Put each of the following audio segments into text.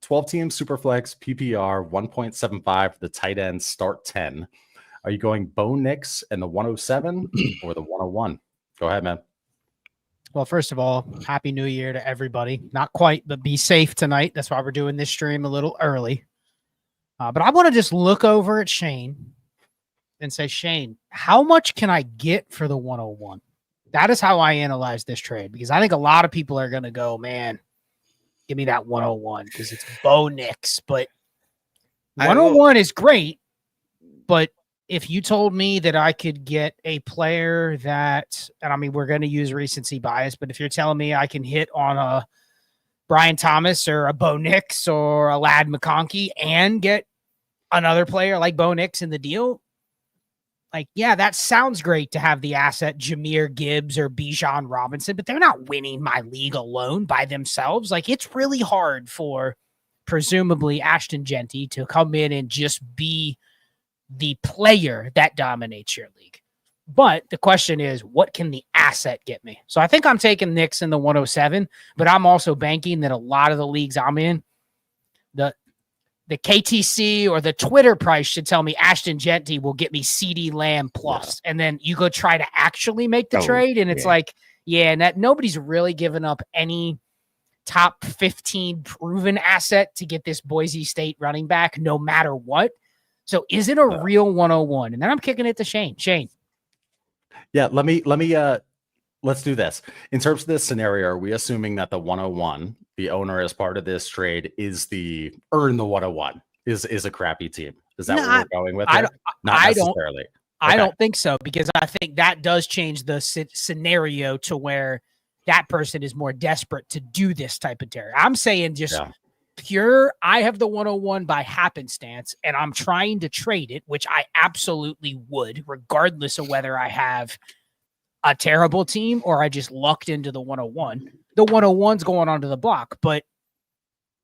12-team Superflex PPR 1.75 for the tight end start 10. Are you going Bo Nix and the 107 or the 101? Go ahead, man. Well, first of all, Happy New Year to everybody. Not quite, but be safe tonight. That's why we're doing this stream a little early. But I want to just look over at Shane and say, Shane, how much can I get for the 101? That is how I analyze this trade, because I think a lot of people are going to go, man, give me that 101 because it's Bo Nix. But 101 is great, but if you told me that I could get a player that, and I mean, we're going to use recency bias, but if you're telling me I can hit on a Brian Thomas or a Bo Nix or a Ladd McConkey and get another player like Bo Nix in the deal, like, yeah, that sounds great to have the asset Jahmyr Gibbs or Bijan Robinson, but they're not winning my league alone by themselves. Like, it's really hard for presumably Ashton Genty to come in and just be the player that dominates your league. But the question is, what can the asset get me? So I think I'm taking Nix in the 107, but I'm also banking that a lot of the leagues I'm in, the KTC or the Twitter price should tell me Ashton Genty will get me CD Lamb plus. Yeah. And then you go try to actually make the trade. And it's like, and that nobody's really given up any top 15 proven asset to get this Boise State running back, no matter what. So is it a real 101? And then I'm kicking it to Shane. Shane. Yeah, let's do this. In terms of this scenario, are we assuming that the 101, the owner as part of this trade, is the 101 is a crappy team? Is that what we're going with? Not necessarily. I don't think so, because I think that does change the scenario to where that person is more desperate to do this type of tear. I'm saying just pure, I have the 101 by happenstance, and I'm trying to trade it, which I absolutely would, regardless of whether I have a terrible team or I just lucked into the 101. The 101's going onto the block, but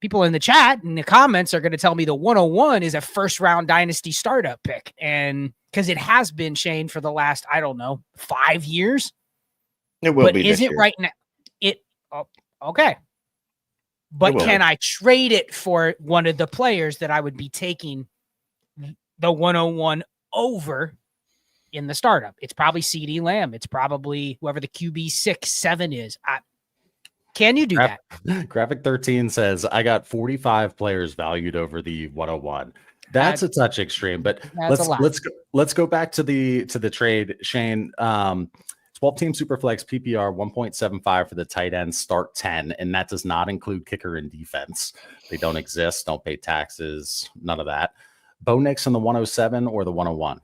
people in the chat and the comments are going to tell me the 101 is a first-round dynasty startup pick, and because it has been, Shane, for the last, I don't know, 5 years. It will be. Is it right now? Okay. But can I trade it for one of the players that I would be taking the 101 over in the startup? It's probably CD Lamb. It's probably whoever the QB 6-7 is. Can you do that? Graphic 13 says, I got 45 players valued over the 101. That's a touch extreme, but let's go back to the trade, Shane. 12-team Superflex PPR 1.75 for the tight end start 10, and that does not include kicker and defense. They don't exist, don't pay taxes, none of that. Bo Nix on the 107 or the 101?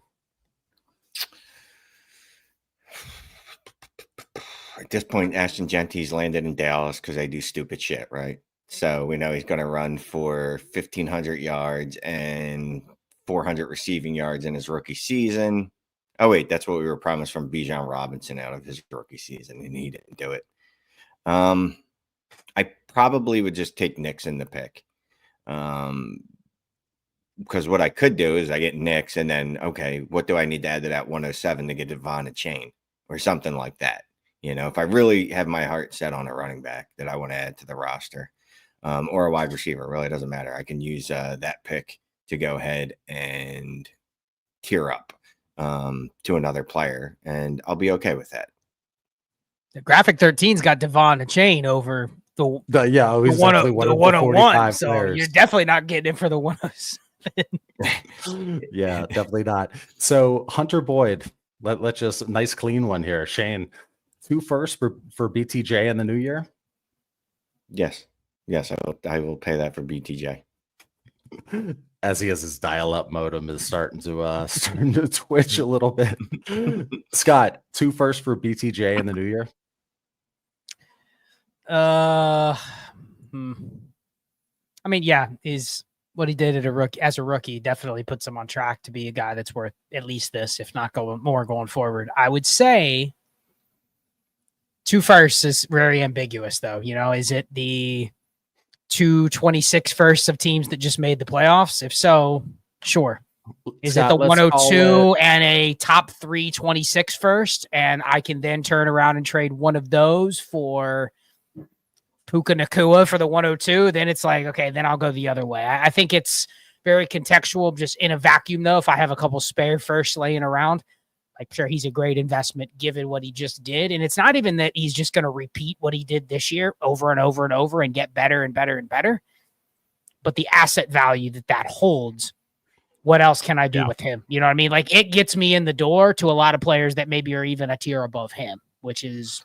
At this point, Ashton Genty's landed in Dallas because they do stupid shit, right? So we know he's going to run for 1,500 yards and 400 receiving yards in his rookie season. Oh, wait, that's what we were promised from Bijan Robinson out of his rookie season, and he didn't do it. I probably would just take Nix in the pick. Because what I could do is I get Nix, and then, okay, what do I need to add to that 107 to get Devon a chain or something like that? You know, if I really have my heart set on a running back that I want to add to the roster, or a wide receiver, really doesn't matter. I can use that pick to go ahead and tier up to another player, and I'll be okay with that. The Graphic 13's got Devon a chain over the 101, so players. You're definitely not getting it for the 107. Yeah, definitely not. So Hunter Boyd, let's just nice clean one here. Shane, 2 firsts for BTJ in the new year? Yes, I will pay that for BTJ. As he has his dial-up modem is starting to twitch a little bit. Scott, 2 firsts for BTJ in the new year? I mean, yeah, is what he did as a rookie definitely puts him on track to be a guy that's worth at least this, if not going forward. I would say 2 firsts is very ambiguous, though. You know, is it the 226 firsts of teams that just made the playoffs? If so, sure. Is Scott, it the 102 and a top 326 first? And I can then turn around and trade one of those for Puka Nacua for the 102, then it's like, okay, then I'll go the other way. I think it's very contextual, just in a vacuum, though. If I have a couple spare firsts laying around, like, sure, he's a great investment given what he just did. And it's not even that he's just going to repeat what he did this year over and over and over and get better and better and better. But the asset value that holds, what else can I do with him? You know what I mean? Like, it gets me in the door to a lot of players that maybe are even a tier above him, which is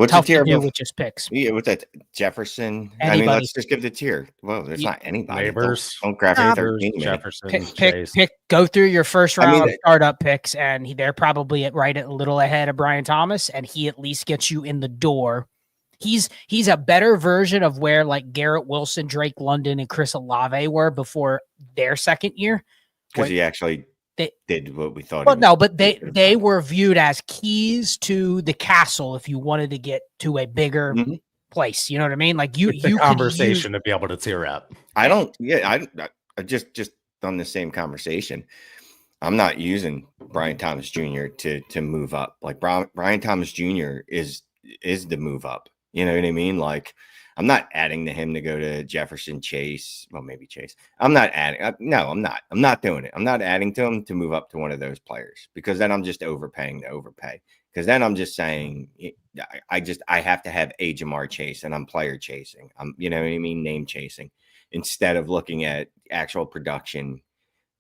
tough to do with just picks. Yeah, with that Jefferson. Anybody. I mean, let's just give the tier. Well, there's not anybody. Don't grab Jefferson. Pick, go through your first round of startup picks, and they're probably right at a little ahead of Brian Thomas, and he at least gets you in the door. He's a better version of where like Garrett Wilson, Drake London, and Chris Olave were before their second year. Because he actually did what we thought. Well, no, but they were viewed as keys to the castle if you wanted to get to a bigger place. You know what I mean? Like it's a conversation to be able to tear up. I just on the same conversation. I'm not using Brian Thomas Jr. to move up. Like Brian Thomas Jr. is the move up. You know what I mean? Like, I'm not adding to him to go to Jefferson, Chase. Well, maybe Chase. I'm not adding. No, I'm not. I'm not doing it. I'm not adding to him to move up to one of those players, because then I'm just overpaying to overpay. Because then I'm just saying, I have to have a Jamar Chase, and I'm player chasing. You know what I mean? Name chasing, instead of looking at actual production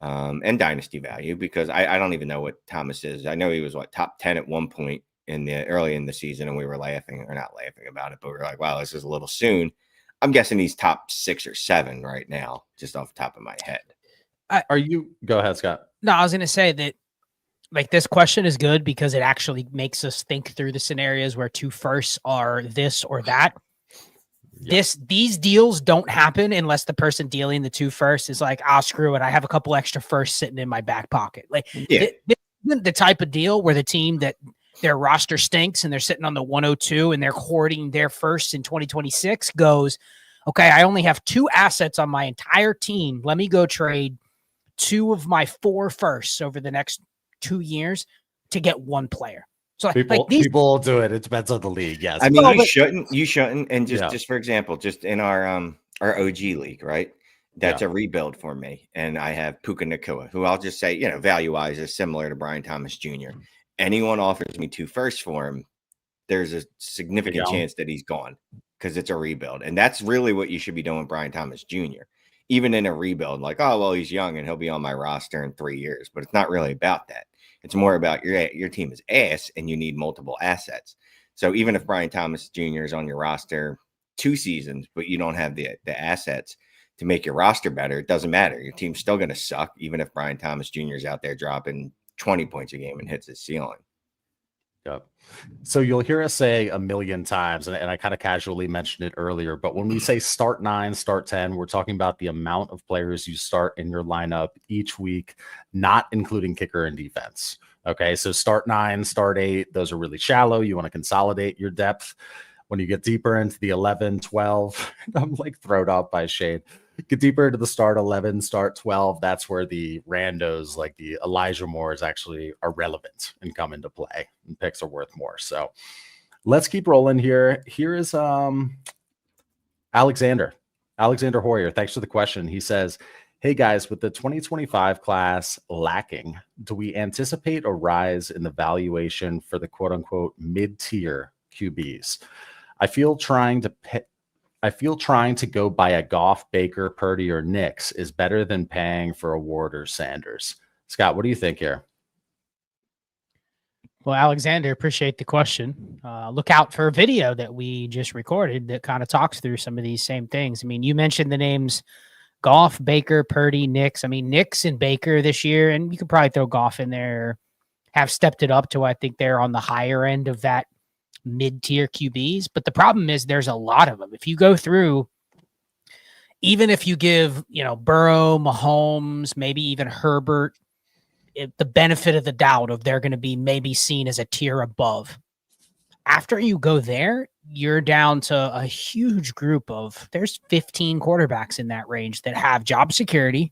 and dynasty value, because I don't even know what Thomas is. I know he was top 10 at one point early in the season, and we were not laughing about it, but we were like, wow, this is a little soon. I'm guessing he's top 6 or 7 right now, just off the top of my head. Go ahead, Scott. No, I was going to say that, like, this question is good because it actually makes us think through the scenarios where 2 firsts are this or that. Yep. These deals don't happen unless the person dealing the 2 firsts is like, screw it, I have a couple extra firsts sitting in my back pocket. Like, this isn't the type of deal where the team that their roster stinks and they're sitting on the 102 and they're hoarding their firsts in 2026 goes, okay, I only have 2 assets on my entire team. Let me go trade 2 of my 4 firsts over the next 2 years to get 1 player. So people do it. It depends on the league. Yes. I mean, you shouldn't. And just for example, just in our OG league, right? That's a rebuild for me. And I have Puka Nacua, who I'll just say, value wise is similar to Brian Thomas Jr. Anyone offers me 2 firsts for him, there's a significant chance that he's gone, because it's a rebuild. And that's really what you should be doing with Brian Thomas Jr. Even in a rebuild, like, oh, well, he's young and he'll be on my roster in 3 years. But it's not really about that. It's more about your team is ass and you need multiple assets. So even if Brian Thomas Jr. is on your roster 2 seasons, but you don't have the assets to make your roster better, it doesn't matter. Your team's still going to suck, even if Brian Thomas Jr. is out there dropping 20 points a game and hits his ceiling. Yep. So you'll hear us say a million times, and I kind of casually mentioned it earlier, but when we say start 9, start 10, we're talking about the amount of players you start in your lineup each week, not including kicker and defense. Okay, so start 9, start 8, those are really shallow. You want to consolidate your depth. When you get deeper into the 11, 12, I'm like thrown off by shade. Get deeper into the start 11, start 12. That's where the randos like the Elijah Moores actually are relevant and come into play, and picks are worth more. So let's keep rolling here. Here is Alexander Hoyer. Thanks for the question. He says, hey guys, with the 2025 class lacking, do we anticipate a rise in the valuation for the quote unquote mid-tier QBs? I feel trying to go buy a Goff, Baker, Purdy, or Nix is better than paying for a Ward or Sanders. Scott, what do you think here? Well, Alexander, appreciate the question. Look out for a video that we just recorded that kind of talks through some of these same things. I mean, you mentioned the names Goff, Baker, Purdy, Nix. I mean, Nix and Baker this year, and you could probably throw Goff in there, have stepped it up to, I think they're on the higher end of that mid-tier QBs. But the problem is there's a lot of them. If you go through, even if you give, Burrow, Mahomes, maybe even Herbert, the benefit of the doubt of they're going to be maybe seen as a tier above. After you go there, you're down to a huge group there's 15 quarterbacks in that range that have job security.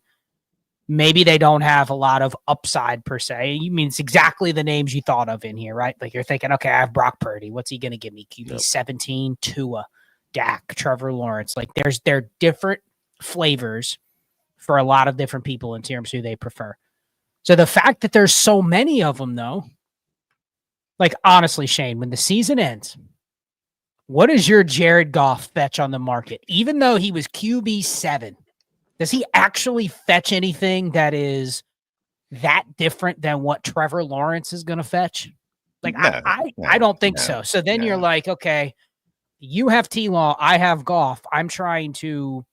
Maybe they don't have a lot of upside per se. You mean it's exactly the names you thought of in here, right? Like you're thinking, okay, I have Brock Purdy. What's he going to give me? QB 17, Tua, Dak, Trevor Lawrence. Like they're different flavors for a lot of different people in terms of who they prefer. So the fact that there's so many of them, though, like honestly, Shane, when the season ends, what is your Jared Goff fetch on the market? Even though he was QB7, does he actually fetch anything that is that different than what Trevor Lawrence is going to fetch? Like, no, I don't think so. So then you're like, okay, you have T-Law, I have Goff. I'm trying to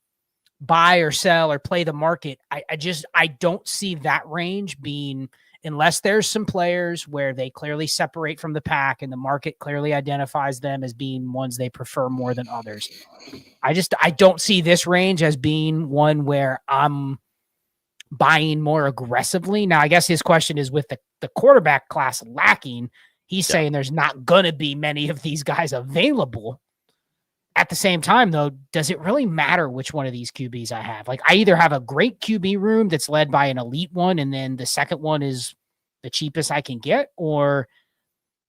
buy or sell or play the market. I don't see that range being, unless there's some players where they clearly separate from the pack and the market clearly identifies them as being ones they prefer more than others. I don't see this range as being one where I'm buying more aggressively. Now, I guess his question is with the quarterback class lacking, he's saying there's not going to be many of these guys available. At the same time, though, does it really matter which one of these QBs I have? Like, I either have a great QB room that's led by an elite one, and then the second one is the cheapest I can get, or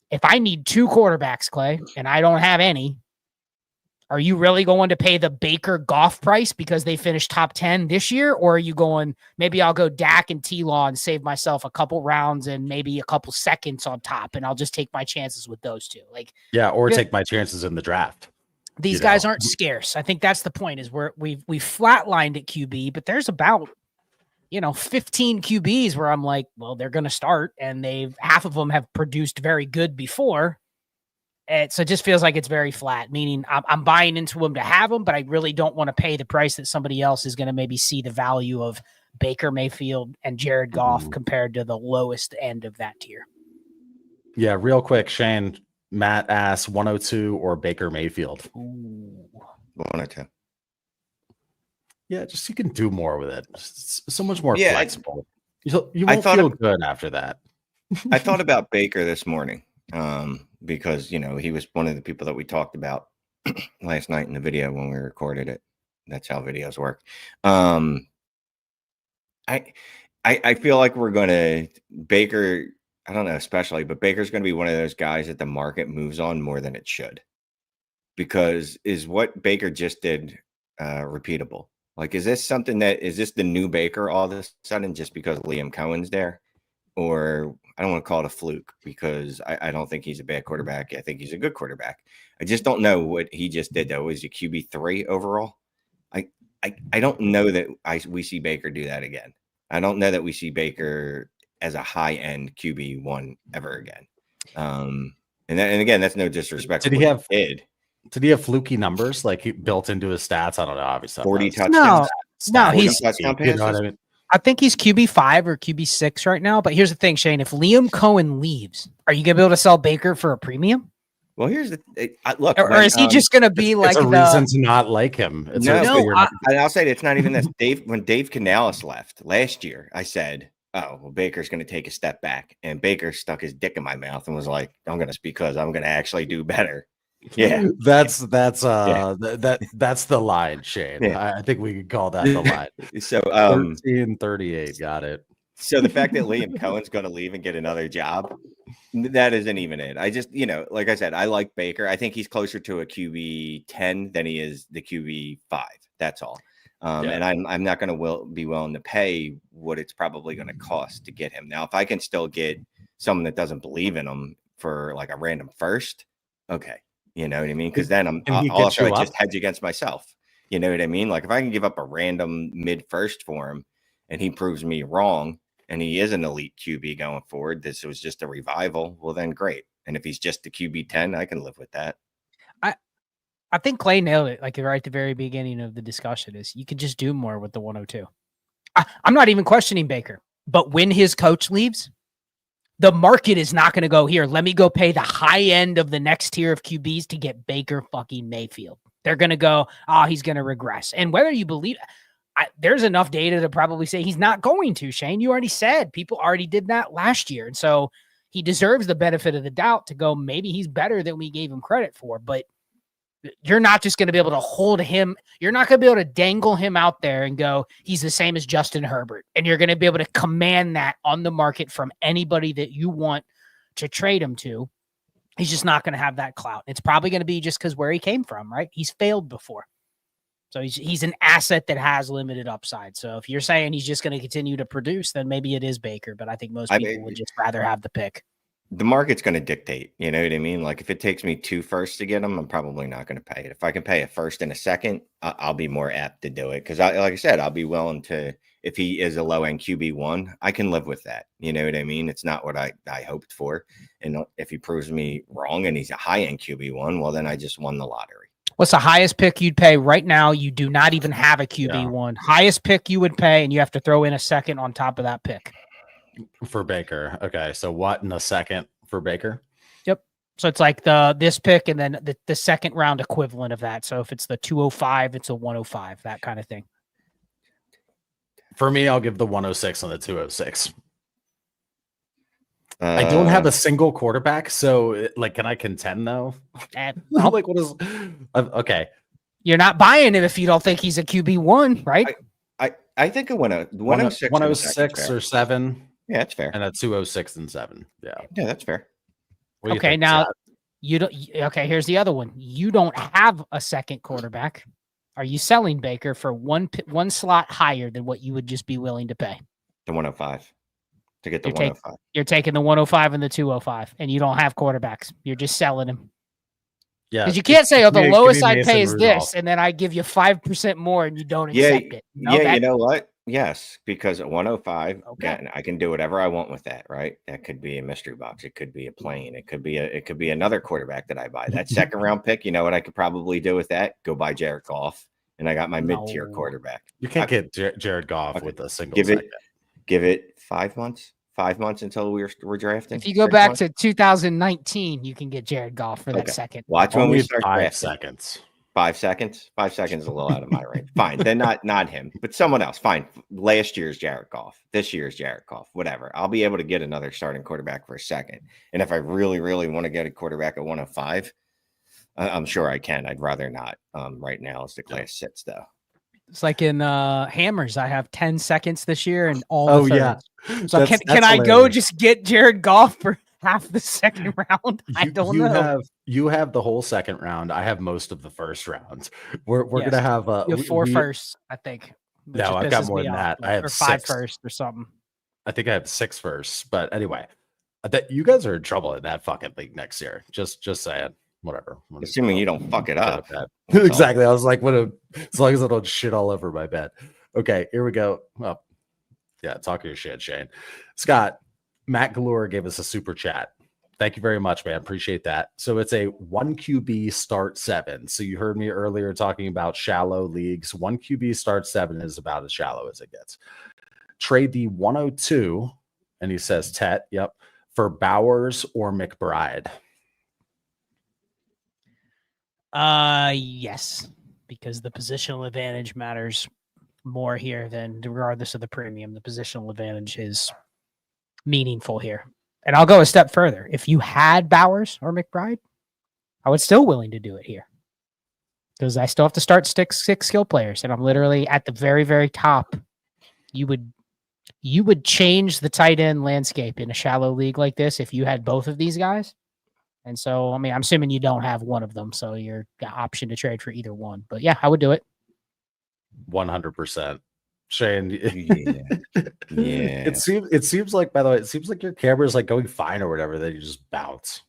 if I need 2 quarterbacks, Clay, and I don't have any, are you really going to pay the Baker Goff price because they finished top 10 this year? Or are you going, maybe I'll go Dak and T-Law and save myself a couple rounds and maybe a couple seconds on top, and I'll just take my chances with those 2. Like, or take my chances in the draft. These guys aren't scarce. I think that's the point, is we've flatlined at QB, but there's about, 15 QBs where I'm like, well, they're going to start, and half of them have produced very good before. So it just feels like it's very flat, meaning I'm buying into them to have them, but I really don't want to pay the price that somebody else is going to maybe see the value of Baker Mayfield and Jared Goff compared to the lowest end of that tier. Yeah, real quick, Shane. Matt asks 102 or Baker Mayfield. Ooh, 102. Yeah, just you can do more with it. It's so much more flexible. You won't feel good after that. I thought about Baker this morning because, he was one of the people that we talked about last night in the video when we recorded it. That's how videos work. I feel like we're going to Baker. I don't know, especially, but Baker's going to be one of those guys that the market moves on more than it should, because is what Baker just did repeatable? Like, is this the new Baker all of a sudden just because Liam Cohen's there? Or I don't want to call it a fluke, because I don't think he's a bad quarterback. I think he's a good quarterback. I just don't know what he just did, though. Is he QB3 overall? I don't know that we see Baker do that again. I don't know that we see Baker as a high-end QB1 ever again. And again, that's no disrespect. Did he have fluky numbers like he built into his stats? I don't know. Obviously, 40 touchdowns. No, he's. Touchdown passes. You know what I mean? I think he's QB5 or QB6 right now. But here's the thing, Shane. If Liam Cohen leaves, are you gonna be able to sell Baker for a premium? Well, here's the look. Or is he just gonna be like a reason to not like him? I'll say it's not even that. When Dave Canales left last year, I said, oh, well, Baker's going to take a step back. And Baker stuck his dick in my mouth and was like, I'm going to actually do better. Yeah. That's the line, Shane. Yeah. I think we could call that the line. So 13-38, got it. So the fact that Liam Cohen's going to leave and get another job, that isn't even it. I just, like I said, I like Baker. I think he's closer to a QB 10 than he is the QB 5. That's all. And I'm not going to be willing to pay what it's probably going to cost to get him. Now, if I can still get someone that doesn't believe in him for like a random first, okay, you know what I mean? Because then I just hedge against myself. You know what I mean? Like if I can give up a random mid first for him, and he proves me wrong, and he is an elite QB going forward, this was just a revival. Well, then great. And if he's just the QB 10, I can live with that. I think Clay nailed it, like right at the very beginning of the discussion, is you could just do more with the 102. I'm not even questioning Baker, but when his coach leaves, the market is not going to go here. Let me go pay the high end of the next tier of QBs to get Baker fucking Mayfield. They're going to go, he's going to regress. And whether you believe, there's enough data to probably say he's not going to, Shane. You already said people already did that last year. And so he deserves the benefit of the doubt to go, maybe he's better than we gave him credit for, but you're not just going to be able to hold him. You're not going to be able to dangle him out there and go, he's the same as Justin Herbert. And you're going to be able to command that on the market from anybody that you want to trade him to. He's just not going to have that clout. It's probably going to be just because where he came from, right? He's failed before. So he's an asset that has limited upside. So if you're saying he's just going to continue to produce, then maybe it is Baker. But I think most people would just rather have the pick. The market's going to dictate. You know what I mean? Like if it takes me 2 firsts to get him, I'm probably not going to pay it. If I can pay a first and a second, I'll be more apt to do it. Because like I said, I'll be willing to, if he is a low end QB1, I can live with that. You know what I mean? It's not what I hoped for. And if he proves me wrong and he's a high end QB1, well, then I just won the lottery. What's the highest pick you'd pay right now? You do not even have a QB1. Highest pick you would pay, and you have to throw in a second on top of that pick. For Baker. Okay. So what in a second for Baker? Yep. So it's like this pick and then the second round equivalent of that. So if it's the 205, it's a 105, that kind of thing. For me, I'll give the 106 on the 206. I don't have a single quarterback, so like, can I contend though? Like, what is? Okay, you're not buying it if you don't think he's a QB1, right? I think a 106 or 7. Yeah, that's fair. And a 206 and 7. Yeah, that's fair. Okay, now you don't. Okay, here's the other one. You don't have a second quarterback. Are you selling Baker for one slot higher than what you would just be willing to pay? The 105. To get the 105. You're taking the 105 and the 205, and you don't have quarterbacks. You're just selling them. Yeah. Because you can't say, the lowest I'd pay is this, and then I give you 5% more and you don't accept it. You know what? Yes, because at 105, I can do whatever I want with that, right? That could be a mystery box. It could be a plane. It could be another quarterback that I buy. That second round pick, you know what I could probably do with that? Go buy Jared Goff, and I got my mid-tier quarterback. You can't get Jared Goff with a single second. Give it 5 months. 5 months until we're drafting. If you go back to 2019, you can get Jared Goff for that second. Watch when we start 5 drafting. seconds. 5 seconds. 5 seconds is a little out of my range. Fine. Then not him, but someone else. Fine. Last year's Jared Goff. This year's Jared Goff. Whatever. I'll be able to get another starting quarterback for a second. And if I really, really want to get a quarterback at 105, I'm sure I can. I'd rather not. Right now, as the class sits, though. It's like in Hammers. I have 10 seconds this year and all. So can I go just get Jared Goff for half the second round? I don't know. You have the whole second round. I have most of the first round. We're gonna have you have 4 firsts, I think. No, I've got more than that. I have 5 firsts or something. I think I have 6 firsts. But anyway, that you guys are in trouble in that fucking league next year. Just saying. Whatever. Assuming you don't fuck it up. Exactly. I was like, as long as I don't shit all over my bed. Okay, here we go. Well, yeah, talk your shit, Shane. Scott, Matt Galore gave us a super chat. Thank you very much, man. Appreciate that. So it's a 1 QB start 7. So you heard me earlier talking about shallow leagues. 1 QB start 7 is about as shallow as it gets. Trade the 102, and he says Tet, for Bowers or McBride. Yes, because the positional advantage matters more here than regardless of the premium. The positional advantage is meaningful here. And I'll go a step further. If you had Bowers or McBride, I would still willing to do it here. Because I still have to start 6 skill players, and I'm literally at the very, very top. You would change the tight end landscape in a shallow league like this if you had both of these guys. And so, I mean, I'm assuming you don't have one of them, so you're got option to trade for either one. But yeah, I would do it. 100%. Shane, yeah. It seems like, by the way, it seems like your camera is like going fine or whatever. That you just bounce.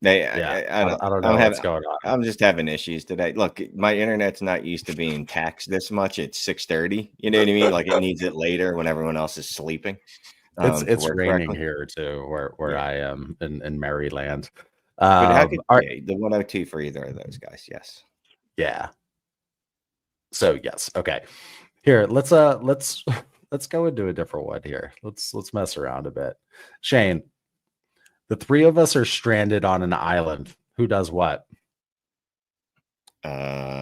I don't know what's going on. I'm just having issues today. Look, my internet's not used to being taxed this much. It's 6:30. You know what I mean? Like it needs it later when everyone else is sleeping. It's raining here too, where I am in Maryland. But how could the 102 for either of those guys? Yes. Yeah. So yes. Okay. Here, let's go into a different one here. Let's mess around a bit. Shane, the 3 of us are stranded on an island. Who does what? This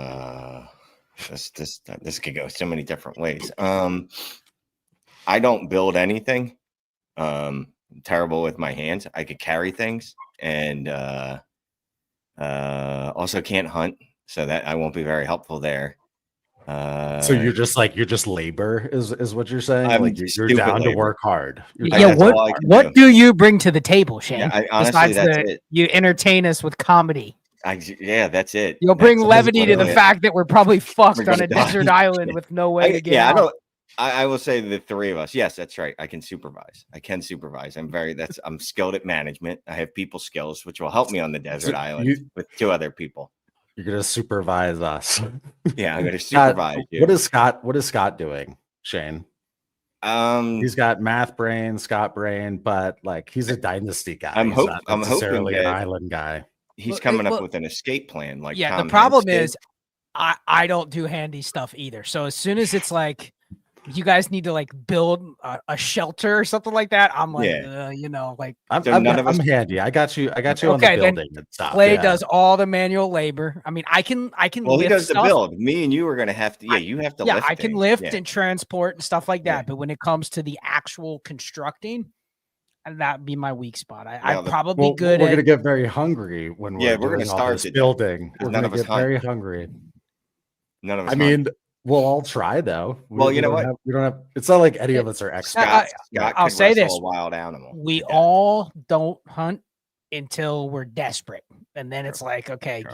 could go so many different ways. I don't build anything. Terrible with my hands. I could carry things, and also can't hunt, so that I won't be very helpful there. So you're just labor is what you're saying? I'm like you're down labor. to work hard. What do you bring to the table, Shane? Yeah, honestly, that's it. You entertain us with comedy. That's it. You'll bring levity to the fact that we're probably fucked on a desert island with no way to get out. I will say the three of us. Yes, that's right. I can supervise. I'm skilled at management. I have people skills, which will help me on the desert island with two other people. You're gonna supervise us. Yeah, I'm gonna supervise you. What is Scott doing, Shane? He's got math brain, Scott brain, but like he's a dynasty guy. I'm hoping an island guy. He's coming up with an escape plan. Like the problem is I don't do handy stuff either. So as soon as it's like you guys need to like build a shelter or something like that, I'm like, I'm handy. I got you on the building and stuff. Clay does all the manual labor. I mean, I can. Well, he does the build. Me and you are going to have to. You have to. Yeah, I can lift and transport and stuff like that. But when it comes to the actual constructing, that'd be my weak spot. I'm probably good. We're going to get very hungry when we're going to start this building. We're going to get very hungry. None of us. I mean. We'll all try though. Well, you know what? We don't have. It's not like any of us are experts. I'll say this: a wild animal. We all don't hunt until we're desperate, and then it's like, okay,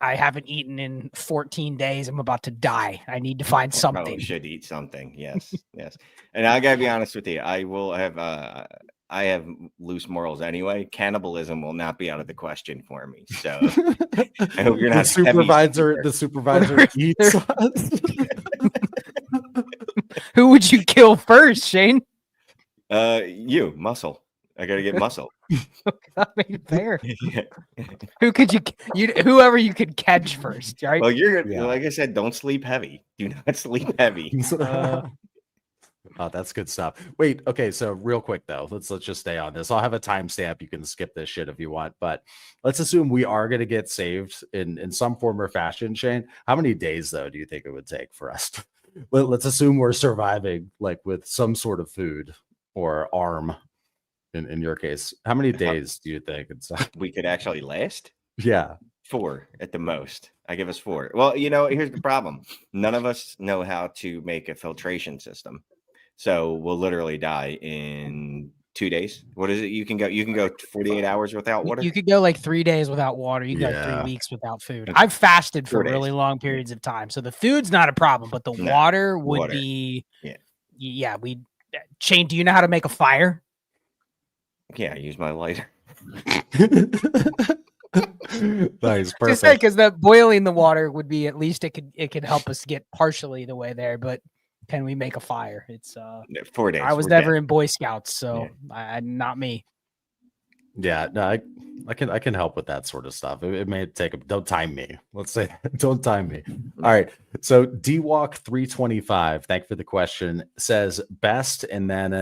I haven't eaten in 14 days. I'm about to die. I need to find something. Probably should eat something. Yes, yes. And I gotta be honest with you. I will have. I have loose morals anyway. Cannibalism will not be out of the question for me. So I hope you're not the supervisor eats us. Who would you kill first, Shane? You, muscle. I gotta get muscle. I mean, fair. Who could whoever you could catch first, right? Well, like I said, don't sleep heavy. Do not sleep heavy. Oh, that's good stuff. Wait, okay, so real quick though, let's just stay on this. I'll have a timestamp. You can skip this shit if you want, but let's assume we are going to get saved in some form or fashion. Shane, how many days though do you think it would take for us to, let's assume we're surviving like with some sort of food or arm in your case? How many days do you think we could actually last? Yeah, 4 at the most. I give us 4. Well, here's the problem. None of us know how to make a filtration system. So we'll literally die in 2 days. What is it? You can go 48 hours without water. You could go like 3 days without water. You go 3 weeks without food. I've fasted for really long periods of time. So the food's not a problem, but the water would be. Yeah. Shane, do you know how to make a fire? Yeah, I use my lighter. Nice, perfect. Just say because the boiling the water would be at least it could help us get partially the way there, but can we make a fire? It's 4 days. I was never in Boy Scouts, so not me. Yeah, no, I can help with that sort of stuff. It may take don't time me. Let's say don't time me. All right. So DWalk 325, thank you for the question, says best and then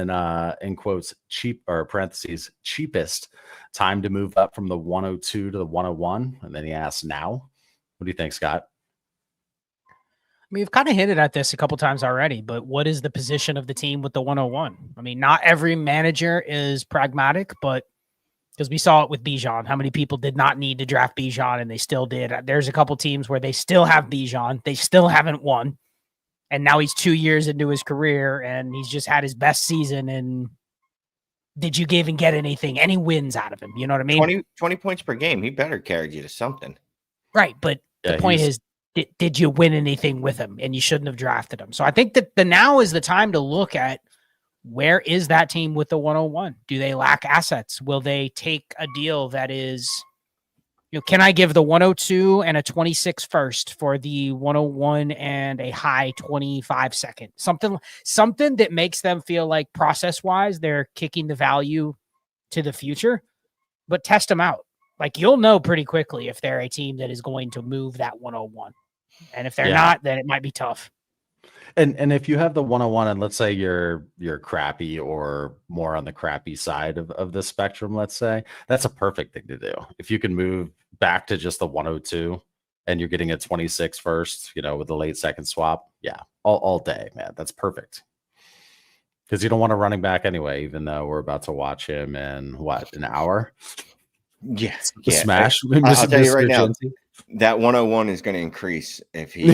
in quotes cheap or parentheses cheapest time to move up from the 102 to the 101. And then he asks now. What do you think, Scott? I mean, we've kind of hinted at this a couple times already, but what is the position of the team with the 101? I mean, not every manager is pragmatic, but because we saw it with Bijan, how many people did not need to draft Bijan and they still did. There's a couple teams where they still have Bijan. They still haven't won. And now he's 2 years into his career and he's just had his best season. And did you even get any wins out of him? You know what I mean? 20 points per game. He better carry you to something. Right. But the point is, did you win anything with him? And you shouldn't have drafted him. So I think that now is the time to look at where is that team with the 101? Do they lack assets? Will they take a deal that is, can I give the 102 and a 26 first for the 101 and a high 25 second? Something that makes them feel like process-wise, they're kicking the value to the future, but test them out. Like you'll know pretty quickly if they're a team that is going to move that 101. And if they're not, then it might be tough. And if you have the 101 and let's say you're crappy or more on the crappy side of the spectrum, let's say, that's a perfect thing to do. If you can move back to just the 102 and you're getting a 26 first, with a late second swap. Yeah. All day, man. That's perfect. Because you don't want a running back anyway, even though we're about to watch him in an hour. Yes. Smash. I'll tell you right now, That 101 is going to increase if he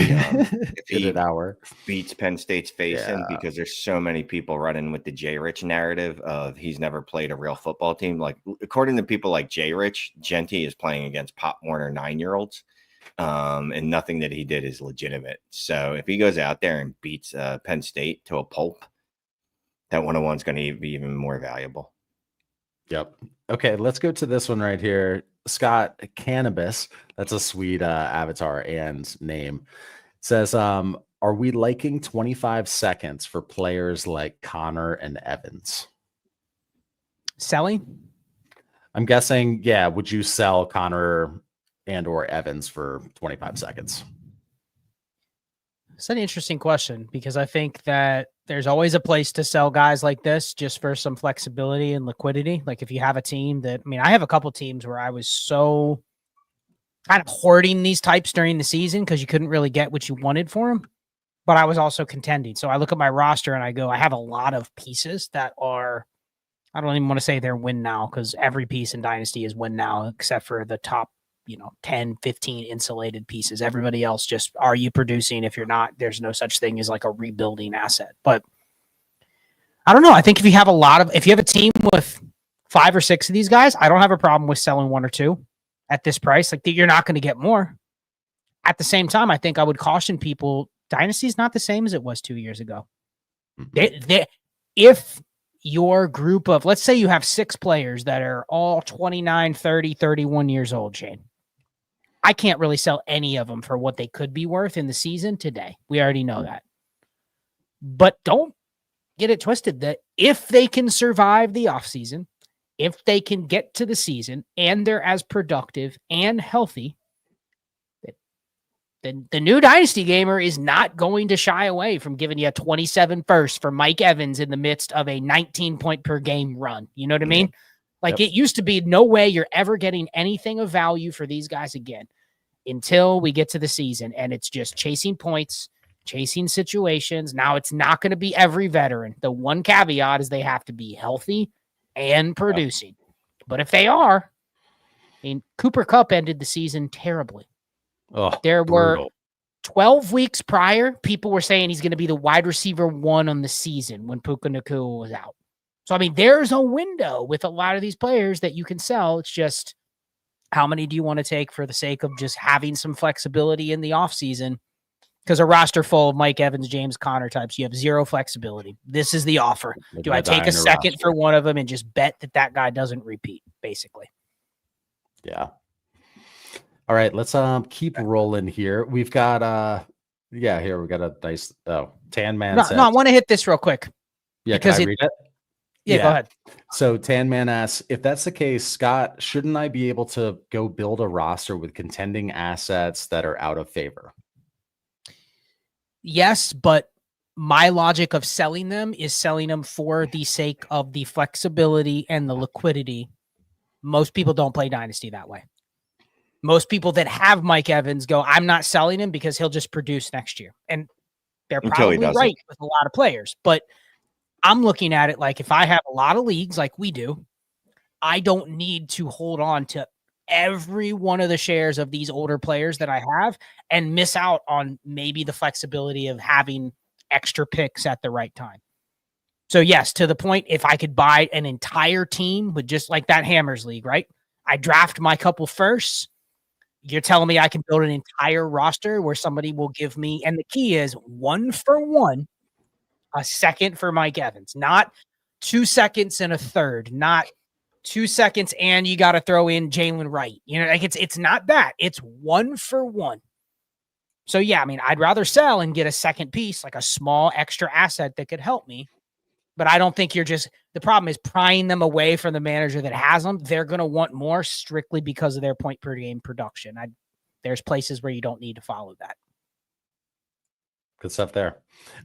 beats Penn State's face-in, because there's so many people running with the Jay Rich narrative of he's never played a real football team. Like, according to people like Jay Rich, Genty is playing against Pop Warner 9-year-olds, and nothing that he did is legitimate. So if he goes out there and beats Penn State to a pulp, that 101 is going to be even more valuable. Yep. Okay, let's go to this one right here. Scott Cannabis, that's a sweet avatar and name. It says, are we liking 25 seconds for players like Connor and Evans? Selling? I'm guessing, yeah. Would you sell Connor and or Evans for 25 seconds? It's an interesting question, because I think that there's always a place to sell guys like this just for some flexibility and liquidity. Like if you have a team that, I mean, I have a couple teams where I was so kind of hoarding these types during the season because you couldn't really get what you wanted for them, but I was also contending. So I look at my roster and I go, I have a lot of pieces that are, I don't even want to say they're win now, because every piece in Dynasty is win now, except for the top 10, 15 insulated pieces. Everybody else just, are you producing? If you're not, there's no such thing as like a rebuilding asset. But I don't know. I think if you have a team with 5 or 6 of these guys, I don't have a problem with selling 1 or 2 at this price. Like, you're not going to get more. At the same time, I think I would caution people, Dynasty is not the same as it was 2 years ago. If your group of, let's say you have 6 players that are all 29, 30, 31 years old, Shane, I can't really sell any of them for what they could be worth in the season today. We already know that. But don't get it twisted that if they can survive the offseason, if they can get to the season and they're as productive and healthy, then the new Dynasty gamer is not going to shy away from giving you a 27 first for Mike Evans in the midst of a 19 point per game run. You know what I mean? Like, it used to be no way you're ever getting anything of value for these guys again until we get to the season. And it's just chasing points, chasing situations. Now it's not going to be every veteran. The one caveat is they have to be healthy and producing. But if they are, I mean, Cooper Kupp ended the season terribly. There were 12 weeks prior, people were saying he's going to be the wide receiver 1 on the season when Puka Nacua was out. So, I mean, there's a window with a lot of these players that you can sell. It's just, how many do you want to take for the sake of just having some flexibility in the offseason? Because a roster full of Mike Evans, James Conner types, you have zero flexibility. This is the offer. Do I take a second for one of them and just bet that guy doesn't repeat, basically? Yeah. All right, let's keep rolling here. We've got here we got a nice Tan Man. No, I want to hit this real quick. Yeah, because can I read it? Yeah, go ahead. So Tan Man asks, if that's the case, Scott, shouldn't I be able to go build a roster with contending assets that are out of favor? Yes, but my logic of selling them is selling them for the sake of the flexibility and the liquidity. Most people don't play Dynasty that way. Most people that have Mike Evans go, I'm not selling him because he'll just produce next year. And they're probably right with a lot of players. But I'm looking at it like, if I have a lot of leagues like we do, I don't need to hold on to every one of the shares of these older players that I have and miss out on maybe the flexibility of having extra picks at the right time. So yes, to the point, if I could buy an entire team with just like that Hammers League, right? I draft my couple firsts. You're telling me I can build an entire roster where somebody will give me, and the key is 1 for 1, a second for Mike Evans, not 2 seconds and a third, not 2 seconds and you got to throw in Jalen Wright. You know, like it's not that. It's 1 for 1. So yeah, I mean, I'd rather sell and get a second piece, like a small extra asset that could help me. But I don't think the problem is prying them away from the manager that has them. They're going to want more strictly because of their point per game production. There's places where you don't need to follow that. Good stuff there.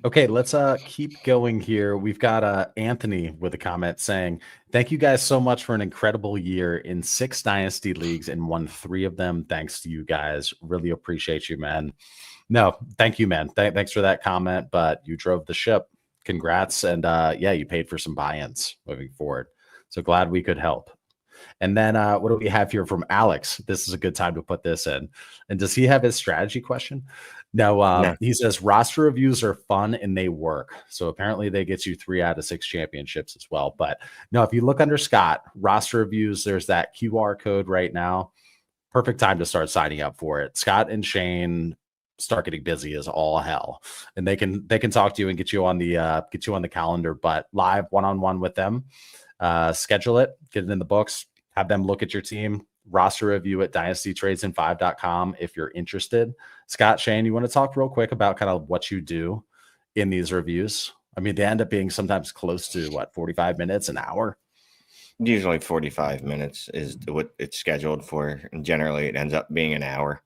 Okay, let's keep going here. We've got Anthony with a comment saying, thank you guys so much for an incredible year in 6 Dynasty leagues and won 3 of them. Thanks to you guys. Really appreciate you, man. No, thank you, man. Thanks for that comment, but you drove the ship. Congrats. And you paid for some buy-ins moving forward. So glad we could help. And then what do we have here from Alex? This is a good time to put this in. And does he have his strategy question? No. He says roster reviews are fun and they work. So apparently they get you 3 out of 6 championships as well. But no, if you look under Scott, roster reviews, there's that QR code right now. Perfect time to start signing up for it. Scott and Shane start getting busy as all hell, and they can talk to you and get you on the calendar, but live one-on-one with them, schedule it, get it in the books, have them look at your team, roster review at dynastytradesand5.com if you're interested. Scott, Shane, you want to talk real quick about kind of what you do in these reviews? I mean, they end up being sometimes close to 45 minutes, an hour. Usually 45 minutes is what it's scheduled for, and generally it ends up being an hour.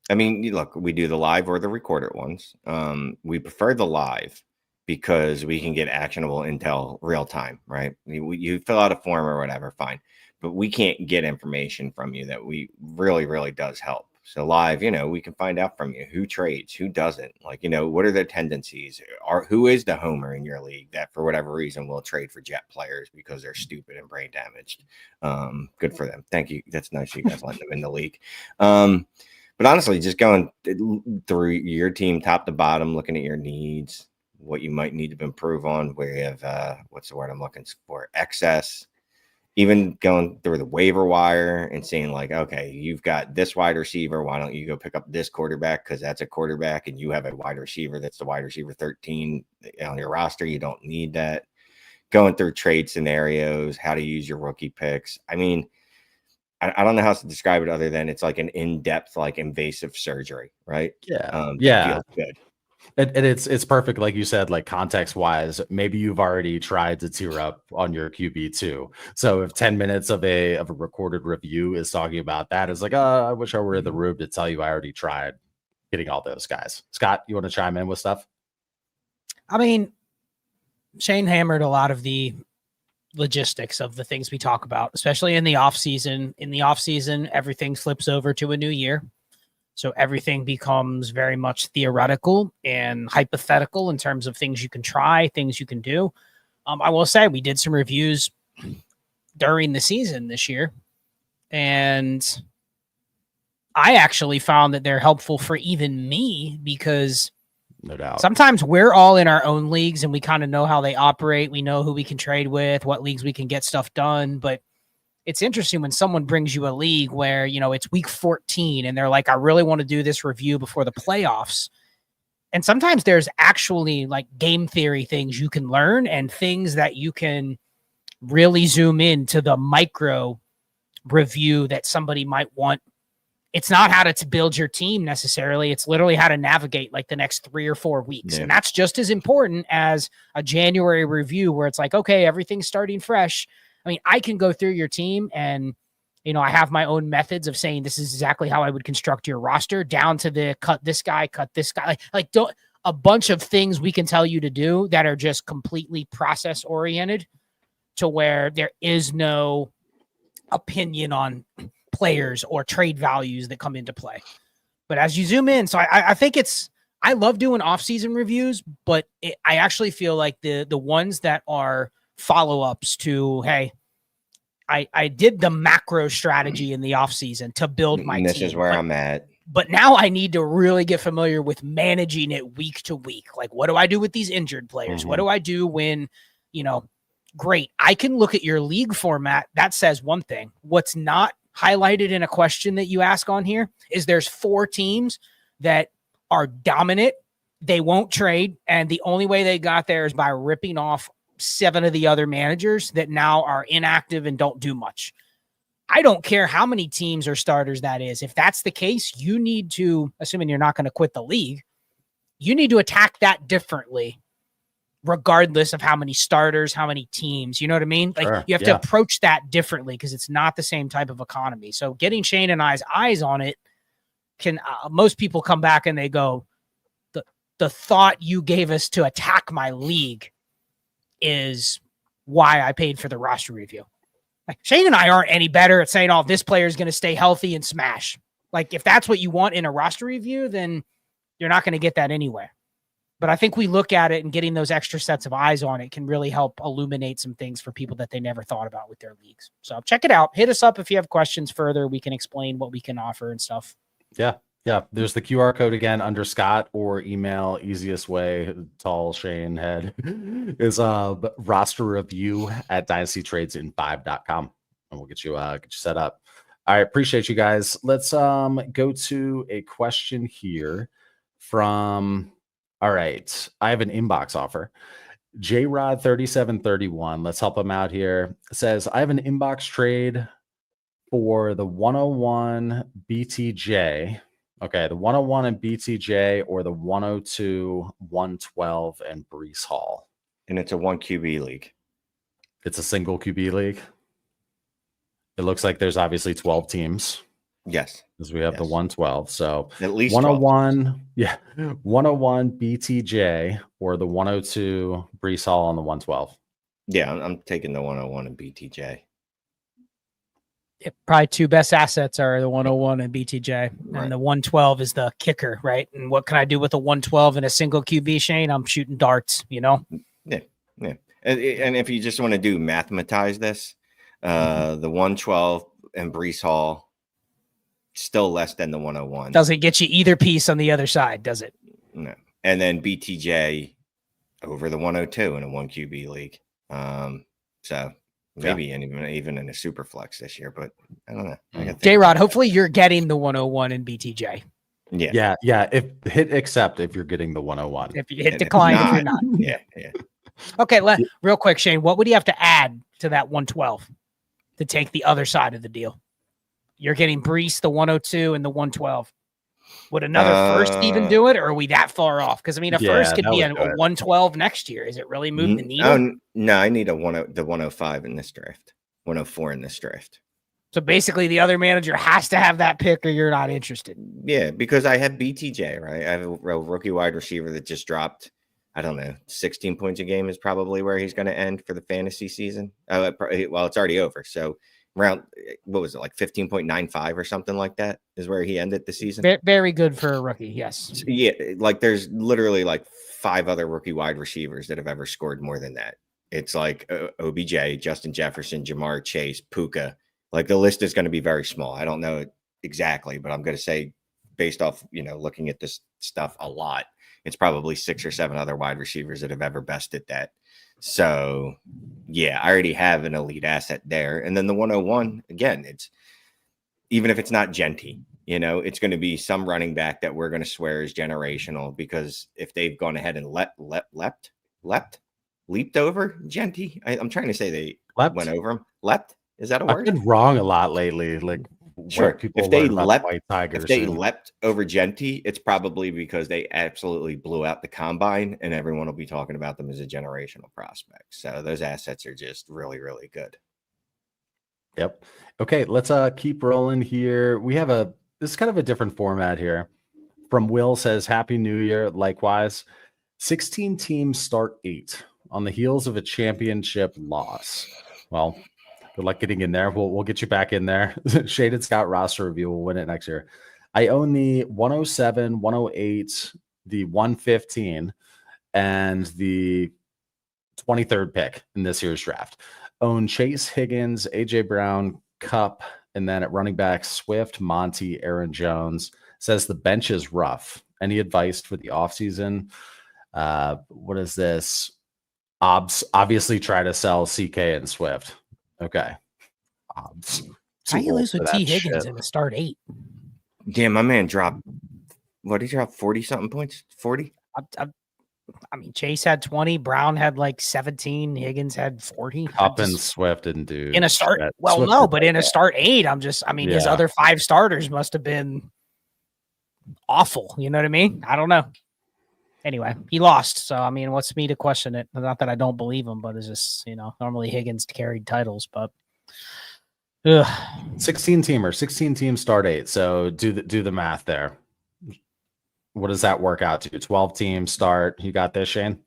I mean, look, we do the live or the recorded ones. We prefer the live because we can get actionable intel real time, right? You fill out a form or whatever, fine. But we can't get information from you that we really does help. So live, we can find out from you who trades, who doesn't. Like, what are their tendencies? Who is the homer in your league that for whatever reason will trade for Jet players because they're stupid and brain damaged? Good for them. Thank you. That's nice you guys letting them in the league. But honestly, just going through your team top to bottom, looking at your needs, what you might need to improve on, where you have, what's the word I'm looking for? Excess. Even going through the waiver wire and saying like, okay, you've got this wide receiver. Why don't you go pick up this quarterback? Because that's a quarterback and you have a wide receiver that's the wide receiver 13 on your roster. You don't need that. Going through trade scenarios, how to use your rookie picks. I mean, I don't know how to describe it other than it's like an in-depth, like invasive surgery, right? Yeah. Feels good. And it's perfect, like you said, like context-wise, maybe you've already tried to tier up on your QB too. So if 10 minutes of a recorded review is talking about that, it's like, I wish I were in the room to tell you I already tried getting all those guys. Scott, you want to chime in with stuff? I mean, Shane hammered a lot of the logistics of the things we talk about, especially in the offseason. In the offseason, everything flips over to a new year. So everything becomes very much theoretical and hypothetical in terms of things you can try, things you can do. I will say we did some reviews during the season this year, and I actually found that they're helpful for even me because no doubt sometimes we're all in our own leagues and we kind of know how they operate. We know who we can trade with, what leagues we can get stuff done, but it's interesting when someone brings you a league where, it's week 14 and they're like, I really want to do this review before the playoffs. And sometimes there's actually like game theory things you can learn and things that you can really zoom in to the micro review that somebody might want. It's not how to build your team necessarily. It's literally how to navigate like the next 3 or 4 weeks. Yeah. And that's just as important as a January review where it's like, okay, everything's starting fresh. I mean, I can go through your team and, I have my own methods of saying this is exactly how I would construct your roster down to the cut this guy. Like don't a bunch of things we can tell you to do that are just completely process oriented to where there is no opinion on players or trade values that come into play. But as you zoom in, so I think I love doing off-season reviews, but I actually feel like the ones that are follow-ups to, hey, I did the macro strategy in the offseason to build my team. This is where I'm at. But now I need to really get familiar with managing it week to week. Like, what do I do with these injured players? Mm-hmm. What do I do when, great. I can look at your league format. That says one thing. What's not highlighted in a question that you ask on here is there's 4 teams that are dominant. They won't trade. And the only way they got there is by ripping off 7 of the other managers that now are inactive and don't do much. I don't care how many teams or starters that is. If that's the case, you need to, assuming you're not going to quit the league, you need to attack that differently, regardless of how many starters, how many teams, you know what I mean? Like sure, you have to approach that differently because it's not the same type of economy. So getting Shane and I's eyes on it can, most people come back and they go, the thought you gave us to attack my league is why I paid for the roster review. Like Shane and I aren't any better at saying, this player is going to stay healthy and smash. Like if that's what you want in a roster review, then you're not going to get that anywhere. But I think we look at it and getting those extra sets of eyes on it can really help illuminate some things for people that they never thought about with their leagues. So check it out. Hit us up if you have questions further. We can explain what we can offer and stuff. Yeah. Yeah. There's the QR code again under Scott, or email. Easiest way, tall Shane head, is RosterReview@DynastyTradesIn5.com. And we'll get you set up. All right. Appreciate you guys. Let's go to a question here from... All right. I have an inbox offer. J-Rod 3731. Let's help him out here. Says, I have an inbox trade for the 101 BTJ. Okay. The 101 and BTJ, or the 102, 112 and Breece Hall. And it's a 1 QB league. It's a single QB league. It looks like there's obviously 12 teams. Yes. Because we have the 112. So at least 101, 101 BTJ, or the 102 Breece Hall on the 112. Yeah, I'm taking the 101 and BTJ. Yeah, probably two best assets are the 101 and BTJ, and the 112 is the kicker, right? And what can I do with a 112 in a single QB, Shane? I'm shooting darts, Yeah. And if you just want to do mathematize this, the 112 and Breece Hall, still less than the 101. Doesn't get you either piece on the other side, does it? No. And then BTJ over the 102 in a 1 QB league. So maybe even in a Superflex this year, but I don't know. J-Rod, hopefully you're getting the 101 in BTJ. Yeah. If hit accept if you're getting the 101. If you hit decline, if you're not. Yeah. Okay, real quick, Shane, what would you have to add to that 112 to take the other side of the deal? You're getting Breece, the 102, and the 112. Would another first even do it, or are we that far off? Because, I mean, a first could be a 112 next year. Is it really moving the needle? No, I need the 105 in this draft, 104 in this draft. So basically, the other manager has to have that pick, or you're not interested. Yeah, because I have BTJ, right? I have a rookie wide receiver that just dropped, I don't know, 16 points a game is probably where he's going to end for the fantasy season. Well, it's already over. So around, what was it, like 15.95 or something like that is where he ended the season. Very good for a rookie, yes. So, yeah, like there's literally like 5 other rookie wide receivers that have ever scored more than that. It's like OBJ, Justin Jefferson, Jamar Chase, Puka. Like the list is going to be very small. I don't know exactly, but I'm going to say based off, looking at this stuff a lot, it's probably 6 or 7 other wide receivers that have ever bested that. So, yeah, I already have an elite asset there. And then the 101, again, it's even if it's not Genty, it's going to be some running back that we're going to swear is generational, because if they've gone ahead and leaped over Genty, I'm trying to say they went over him. Leapt? Is that a word? I've been wrong a lot lately. Like, sure. If they leapt over Genty, it's probably because they absolutely blew out the combine, and everyone will be talking about them as a generational prospect. So those assets are just really, really good. Yep. Okay, let's keep rolling here. We have this is kind of a different format here. From Will, says Happy New Year. Likewise, 16 teams start 8 on the heels of a championship loss. Well, good luck getting in there. We'll get you back in there. Shaded Scott roster review. We'll win it next year. I own the 107, 108, the 115, and the 23rd pick in this year's draft. Own Chase, Higgins, AJ Brown, Cup, and then at running back, Swift, Monty, Aaron Jones. Says the bench is rough. Any advice for the offseason? What is this? Obviously try to sell CK and Swift. Okay. How you lose with T. Higgins in the start 8? Damn, my man dropped. What did he drop? 40 something points? 40? I mean, Chase had 20. Brown had like 17. Higgins had 40. Up and Swift didn't do in a start. Well, Swift no, but in a start 8, his other 5 starters must have been awful. You know what I mean? I don't know. Anyway, he lost. So, what's me to question it? Not that I don't believe him, but it's just, normally Higgins carried titles, but 16 teams start 8. So do the math there. What does that work out to? 12 teams start. You got this, Shane?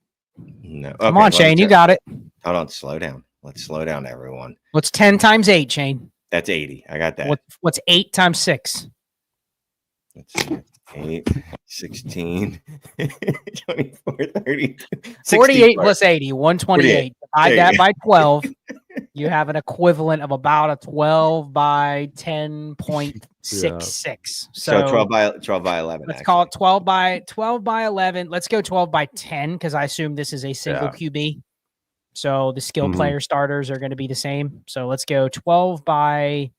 No. Come on, Shane. You got it. Hold on. Slow down. Let's slow down, everyone. What's 10 times 8, Shane? That's 80. I got that. What's 8 times 6? Let's see. 8, 16, 24, 30, 48 plus 80, 128. Divide that by 12. You have an equivalent of about a 12 by 10.66. Yeah. So 12 by 11. Let's call it 12 by 11. Let's go 12 by 10 because I assume this is a single QB. So the skill player starters are going to be the same. So let's go 12 by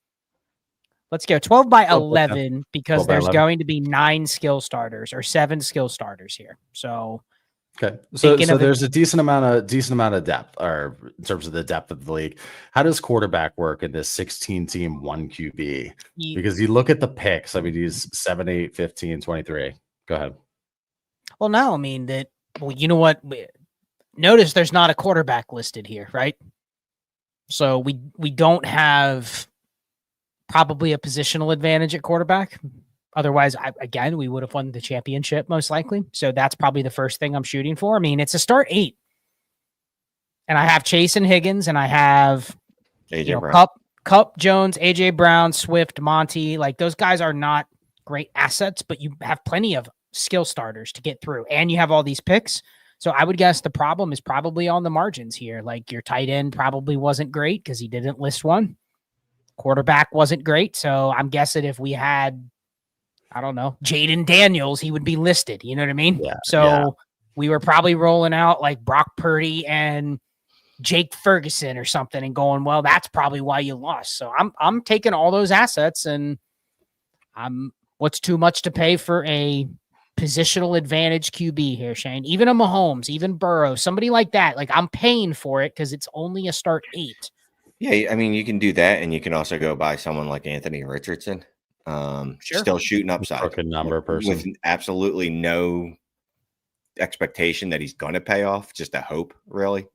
11 because there's going to be 9 skill starters or 7 skill starters here. So okay, so there's a decent amount of depth, or in terms of the depth of the league. How does quarterback work in this 16 team 1 QB? Because you look at the picks. I mean, he's 7, 8, 15, 23. Go ahead. Well, no, I mean you know what? Notice there's not a quarterback listed here, right? So we don't have probably a positional advantage at quarterback. Otherwise, we would have won the championship most likely. So that's probably the first thing I'm shooting for. I mean, it's a start 8. And I have Chase and Higgins, and I have Cup, Jones, AJ Brown, Swift, Monty. Like, those guys are not great assets, but you have plenty of skill starters to get through. And you have all these picks. So I would guess the problem is probably on the margins here. Like, your tight end probably wasn't great because he didn't list one. Quarterback wasn't great. So I'm guessing if we had, I don't know, Jaden Daniels, he would be listed. You know what I mean? Yeah, we were probably rolling out like Brock Purdy and Jake Ferguson or something and going, well, that's probably why you lost. So I'm taking all those assets, and what's too much to pay for a positional advantage QB here, Shane? Even a Mahomes, even Burrow, somebody like that. Like, I'm paying for it because it's only a start 8. Yeah, I mean, you can do that, and you can also go buy someone like Anthony Richardson. Still shooting upside. Number person with absolutely no expectation that he's going to pay off, just a hope, really.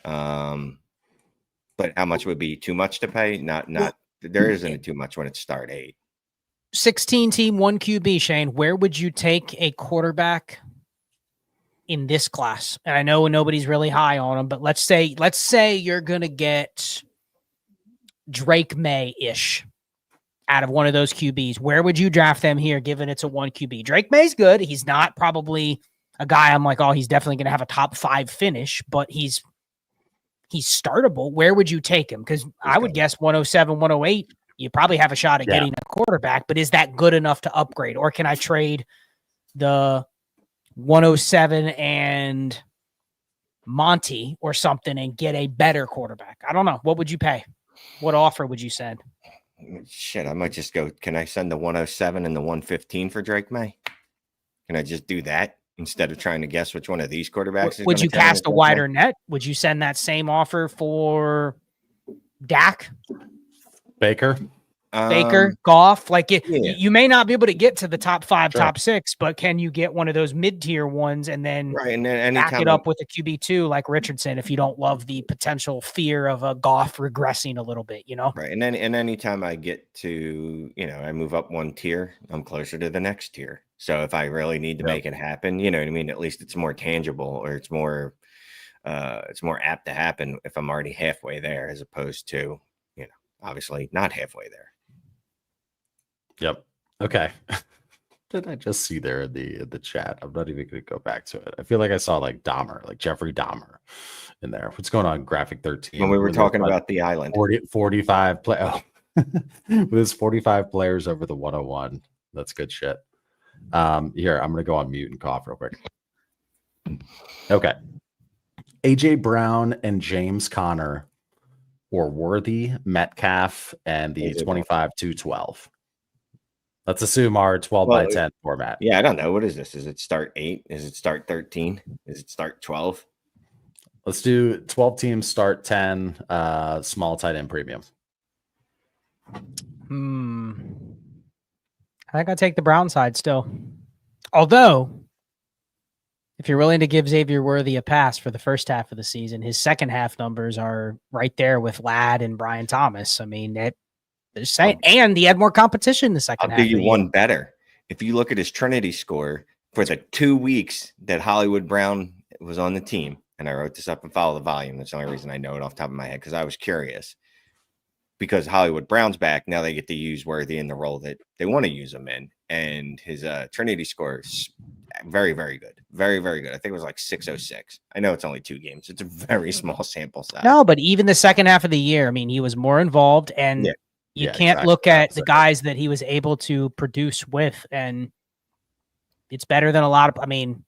But how much would be too much to pay? Not there isn't too much when it's start 8. 16 team 1 QB, Shane. Where would you take a quarterback in this class? And I know nobody's really high on him, but let's say you're gonna get Drake May-ish out of one of those QBs. Where would you draft them here, given it's a 1 QB? Drake May's good. He's not probably a guy I'm like, oh, he's definitely gonna have a top 5 finish, but he's startable. Where would you take him? Because I would guess 107, 108. You probably have a shot at getting a quarterback, but is that good enough to upgrade? Or can I trade the 107 and Monty or something and get a better quarterback? I don't know. What would you pay? What offer would you send? Shit, I might just go, can I send the 107 and the 115 for Drake May? Can I just do that instead of trying to guess which one of these quarterbacks? Would you cast a wider net? Would you send that same offer for Dak? Baker, Goff, like you may not be able to get to the top 5, top 6, but can you get one of those mid-tier ones and then back it up with a QB2 like Richardson if you don't love the potential fear of a Goff regressing a little bit, you know? Right. And then anytime I get to, I move up 1 tier, I'm closer to the next tier. So if I really need to make it happen, you know what I mean? At least it's more tangible, or it's more apt to happen if I'm already halfway there, as opposed to, obviously not halfway there. Yep. Okay. Did I just see there in the chat? I'm not even going to go back to it. I feel like I saw like Dahmer, like Jeffrey Dahmer in there. What's going on? Graphic 13. When we were talking about the island. 45 play. Oh. There's 45 players over the 101. That's good shit. Here, I'm going to go on mute and cough real quick. Okay. AJ Brown and James Conner, or Worthy, Metcalf, and the 25-12. Let's assume our 12 by 10 format. Yeah, I don't know. What is this? Is it start 8? Is it start 13? Is it start 12? Let's do 12 teams, start 10, small tight end premium. I think I take the Brown side still. Although, if you're willing to give Xavier Worthy a pass for the first half of the season, his second half numbers are right there with Ladd and Brian Thomas. I mean, they're saying, and he had more competition the second half. I'll do you one better. If you look at his Trinity score for the 2 weeks that Hollywood Brown was on the team, and I wrote this up and follow the volume. That's the only reason I know it off the top of my head, because I was curious. Because Hollywood Brown's back, now they get to use Worthy in the role that they want to use him in. and his Trinity score is very, very good. Very, very good. I think it was like 606. I know it's only 2 games. It's a very small sample size. No, but even the second half of the year, I mean, he was more involved, and you can't look at the guys that he was able to produce with, and it's better than a lot of, I mean,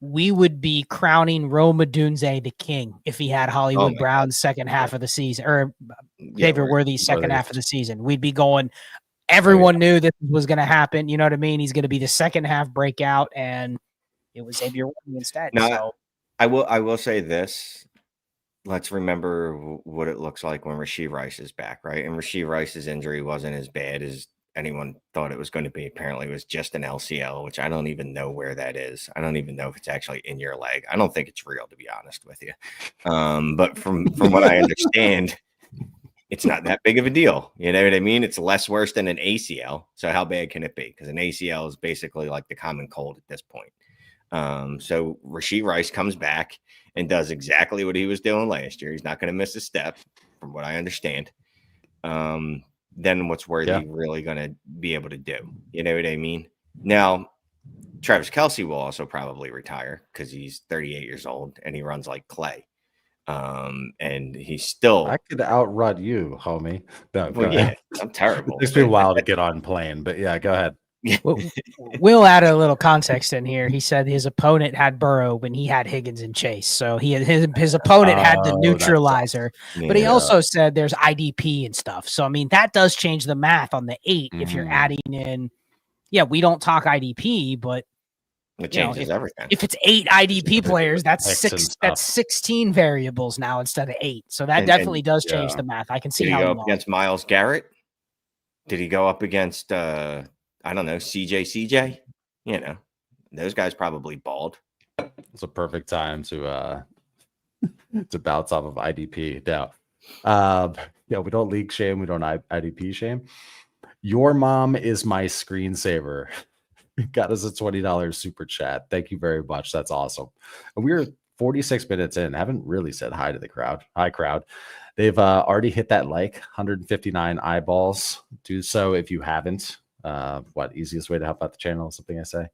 we would be crowning Rome Odunze the king if he had Hollywood Brown's second half of the season, or Xavier Worthy's second half of the season. We'd be going, everyone knew this was going to happen. You know what I mean? He's going to be the second half breakout, and it was Xavier Worthy instead. Now, so I will say this. Let's remember what it looks like when Rashee Rice is back, right? And Rashee Rice's injury wasn't as bad as anyone thought it was going to be. Apparently it was just an LCL, which I don't even know where that is. I don't even know if it's actually in your leg. I don't think it's real, to be honest with you. But from what I understand, it's not that big of a deal. You know what I mean? It's less worse than an ACL. So how bad can it be? Because an ACL is basically like the common cold at this point. So Rashee Rice comes back and does exactly what he was doing last year. He's not going to miss a step, from what I understand. Then what's Worthy really going to be able to do? You know what I mean? Now, Travis Kelce will also probably retire because he's 38 years old and he runs like clay. And he's still. I could outrun you, homie. No, well, yeah, I'm terrible. It takes me a while to get on plane, but yeah, go ahead. We'll add a little context in here. He said his opponent had Burrow when he had Higgins and Chase. So his opponent had the neutralizer, but he also said there's IDP and stuff. So, I mean, that does change the math on the 8 if you're adding in. Yeah, we don't talk IDP, but it changes everything. If it's 8 IDP players, that's 16 variables now instead of 8. So that definitely does change the math. I can see how he go up against Myles Garrett. Did he go up against I don't know, CJ? You know, those guys probably balled. It's a perfect time to bounce off of IDP. Now, we don't league shame. We don't IDP shame. Your mom is my screensaver. Got us a $20 super chat. Thank you very much. That's awesome. And we're 46 minutes in. Haven't really said hi to the crowd. Hi, crowd. They've already hit that 159 eyeballs. Do so if you haven't. Easiest way to help out the channel is something I say.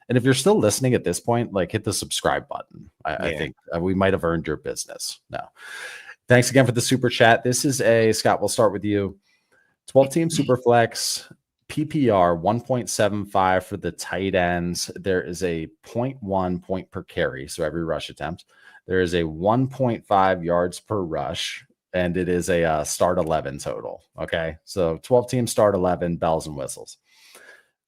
And if you're still listening at this point, hit the subscribe button. I think we might have earned your business. No. Thanks again for the super chat. This is Scott, we'll start with you. 12-team Superflex, PPR 1.75 for the tight ends. There is a 0.1 point per carry, so every rush attempt. There is a 1.5 yards per rush, and it is a start 11 total. Okay, so 12-team start 11, bells and whistles.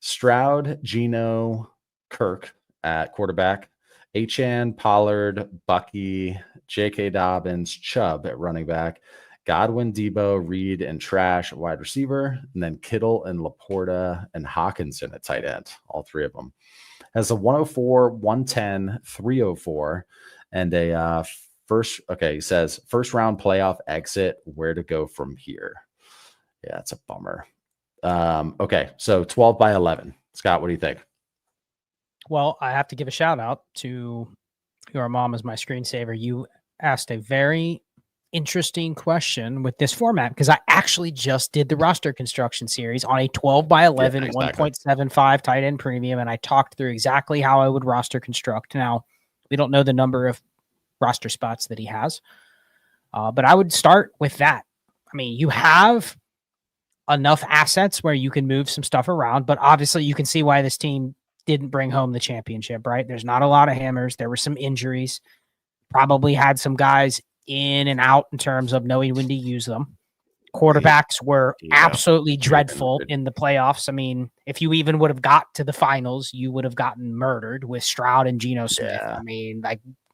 Stroud, Geno, Kirk at quarterback, Achane, Pollard, Bucky, J.K. Dobbins, Chubb at running back, Godwin, Debo, Reed, and Trash at wide receiver, and then Kittle and Laporta and Hawkinson at tight end, all 3 of them. Has a 104, 110, 304, and a he says first round playoff exit, where to go from here. Yeah, it's a bummer. Okay, so 12 by 11. Scott, what do you think? Well, I have to give a shout out to Your Mom is my screensaver. You asked a very interesting question with this format because I actually just did the roster construction series on a 12 by 11, 1.75 tight end premium, and I talked through exactly how I would roster construct. Now, we don't know the number of roster spots that he has, but I would start with that. I mean, you have enough assets where you can move some stuff around, but obviously you can see why this team didn't bring home the championship, right? There's not a lot of hammers. There were some injuries, probably had some guys in and out in terms of knowing when to use them. Quarterbacks were absolutely dreadful in the playoffs. I mean, if you even would have got to the finals, you would have gotten murdered with Stroud and Geno Smith. I mean,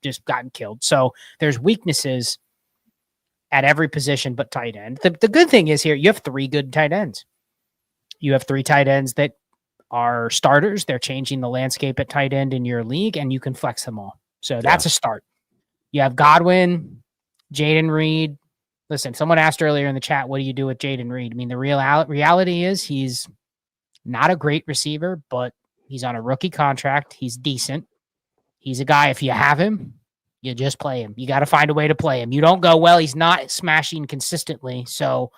just gotten killed. So there's weaknesses at every position but tight end. The good thing is here, you have 3 good tight ends. You have 3 tight ends that are starters. They're changing the landscape at tight end in your league, and you can flex them all. So that's a start. You have Godwin, Jaden Reed. Listen, someone asked earlier in the chat, what do you do with Jaden Reed? I mean, the reality is he's not a great receiver, but he's on a rookie contract. He's decent. He's a guy, if you have him, you just play him. You got to find a way to play him. You don't go, well, he's not smashing consistently, so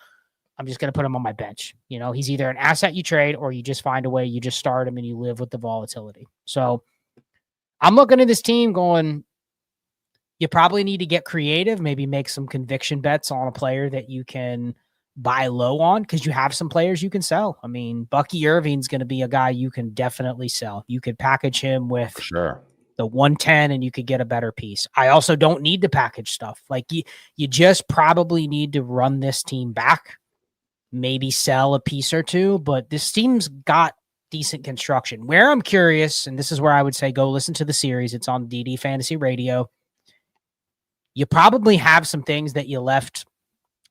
I'm just going to put him on my bench. You know, he's either an asset you trade or you just find a way, you just start him and you live with the volatility. So I'm looking at this team going, you probably need to get creative, maybe make some conviction bets on a player that you can buy low on because you have some players you can sell. I mean, Bucky Irving's going to be a guy you can definitely sell. You could package him with the 110 and you could get a better piece. I also don't need to package stuff. Like you just probably need to run this team back, maybe sell a piece or two, but this team's got decent construction. Where I'm curious, and this is where I would say go listen to the series. It's on DD Fantasy Radio. You probably have some things that you left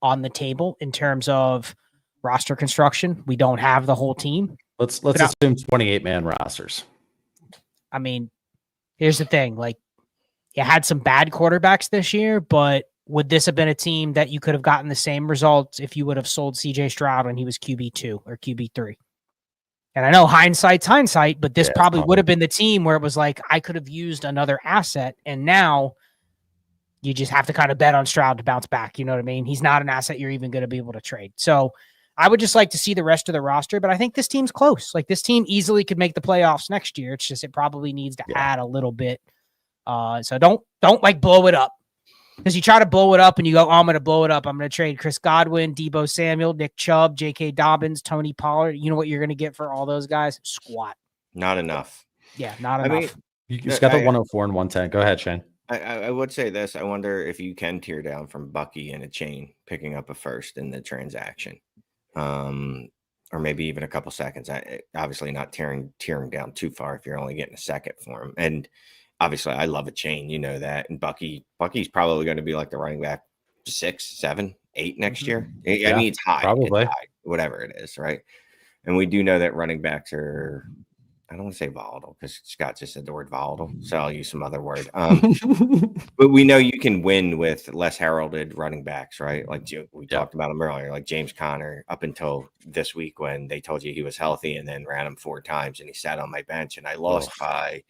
on the table in terms of roster construction. We don't have the whole team. Let's assume 28-man rosters. I mean, here's the thing. Like, you had some bad quarterbacks this year, but would this have been a team that you could have gotten the same results if you would have sold CJ Stroud when he was QB2 or QB3? And I know hindsight's hindsight, but this probably would have been the team where it was like, I could have used another asset, and now you just have to kind of bet on Stroud to bounce back. You know what I mean? He's not an asset you're even going to be able to trade. So I would just like to see the rest of the roster, but I think this team's close. Like, this team easily could make the playoffs next year. It's just, it probably needs to add a little bit. So don't like blow it up, because you try to blow it up and you go, oh, I'm going to blow it up. I'm going to trade Chris Godwin, Deebo Samuel, Nick Chubb, J.K. Dobbins, Tony Pollard. You know what you're going to get for all those guys? Squat. Not enough. Yeah, not enough. You just got the 104 and 110. Go ahead, Shane. I would say this. I wonder if you can tear down from Bucky and a chain, picking up a first in the transaction, or maybe even a couple seconds. Obviously not tearing down too far if you're only getting a second for him. And obviously, I love a chain. You know that. And Bucky's probably going to be like the running back 6, 7, 8 next year. I mean, it's high. Probably. It's high, whatever it is, right? And we do know that running backs are, I don't want to say volatile because Scott just said the word volatile, so I'll use some other word. But we know you can win with less heralded running backs, right? Like we talked about him earlier, like James Conner, up until this week when they told you he was healthy and then ran him 4 times and he sat on my bench and I lost by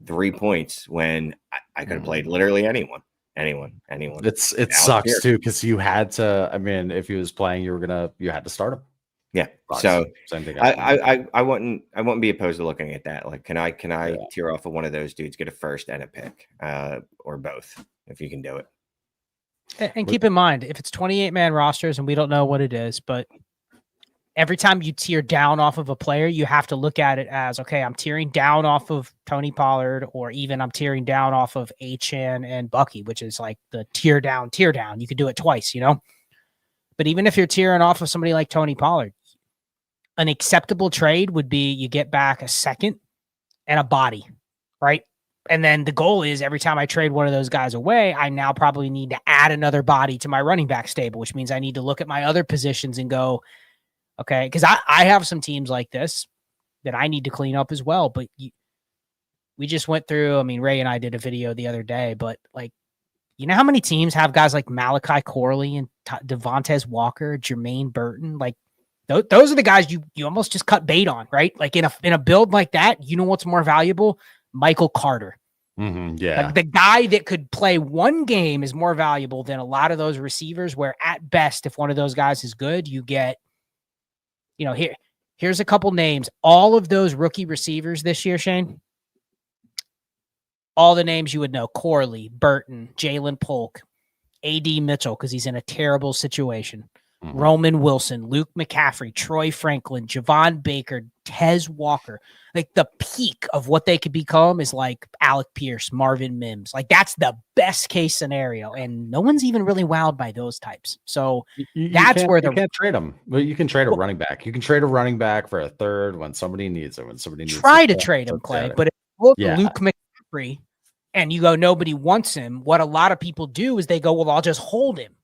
3 points when I could have played literally anyone. It sucks too, because you had to. I mean, if he was playing, you had to start him. Yeah. Bucks. So Same thing. I wouldn't be opposed to looking at that. Like, can I tear off of one of those dudes, get a first and a pick, or both, if you can do it. And keep in mind, if it's 28-man rosters and we don't know what it is, but every time you tear down off of a player, you have to look at it as, okay, I'm tearing down off of Tony Pollard, or even I'm tearing down off of Achane and Bucky, which is like the tear down. You could do it twice, you know? But even if you're tearing off of somebody like Tony Pollard, an acceptable trade would be you get back a second and a body, right? And then the goal is every time I trade one of those guys away, I now probably need to add another body to my running back stable, which means I need to look at my other positions and go, okay, because I have some teams like this that I need to clean up as well. But we just went through, I mean, Ray and I did a video the other day, but like, you know how many teams have guys like Malachi Corley and Devontae Walker, Jermaine Burton? Like, those are the guys you almost just cut bait on, right? Like in a build like that, you know what's more valuable? Michael Carter. Yeah. Like the guy that could play one game is more valuable than a lot of those receivers, where at best, if one of those guys is good, you get, you know, here's a couple names. All of those rookie receivers this year, Shane, all the names you would know: Corley, Burton, Jalen Polk, A.D. Mitchell, because he's in a terrible situation, Roman Wilson, Luke McCaffrey, Troy Franklin, Javon Baker, Tez Walker. Like the peak of what they could become is like Alec Pierce, Marvin Mims. Like that's the best case scenario. And no one's even really wowed by those types. So that's where you can't trade them. Well, you can trade a running back. You can trade a running back for a third when somebody needs it. When somebody needs try to trade him, Clay. But if you look at Luke McCaffrey and you go, nobody wants him, what a lot of people do is they go, well, I'll just hold him.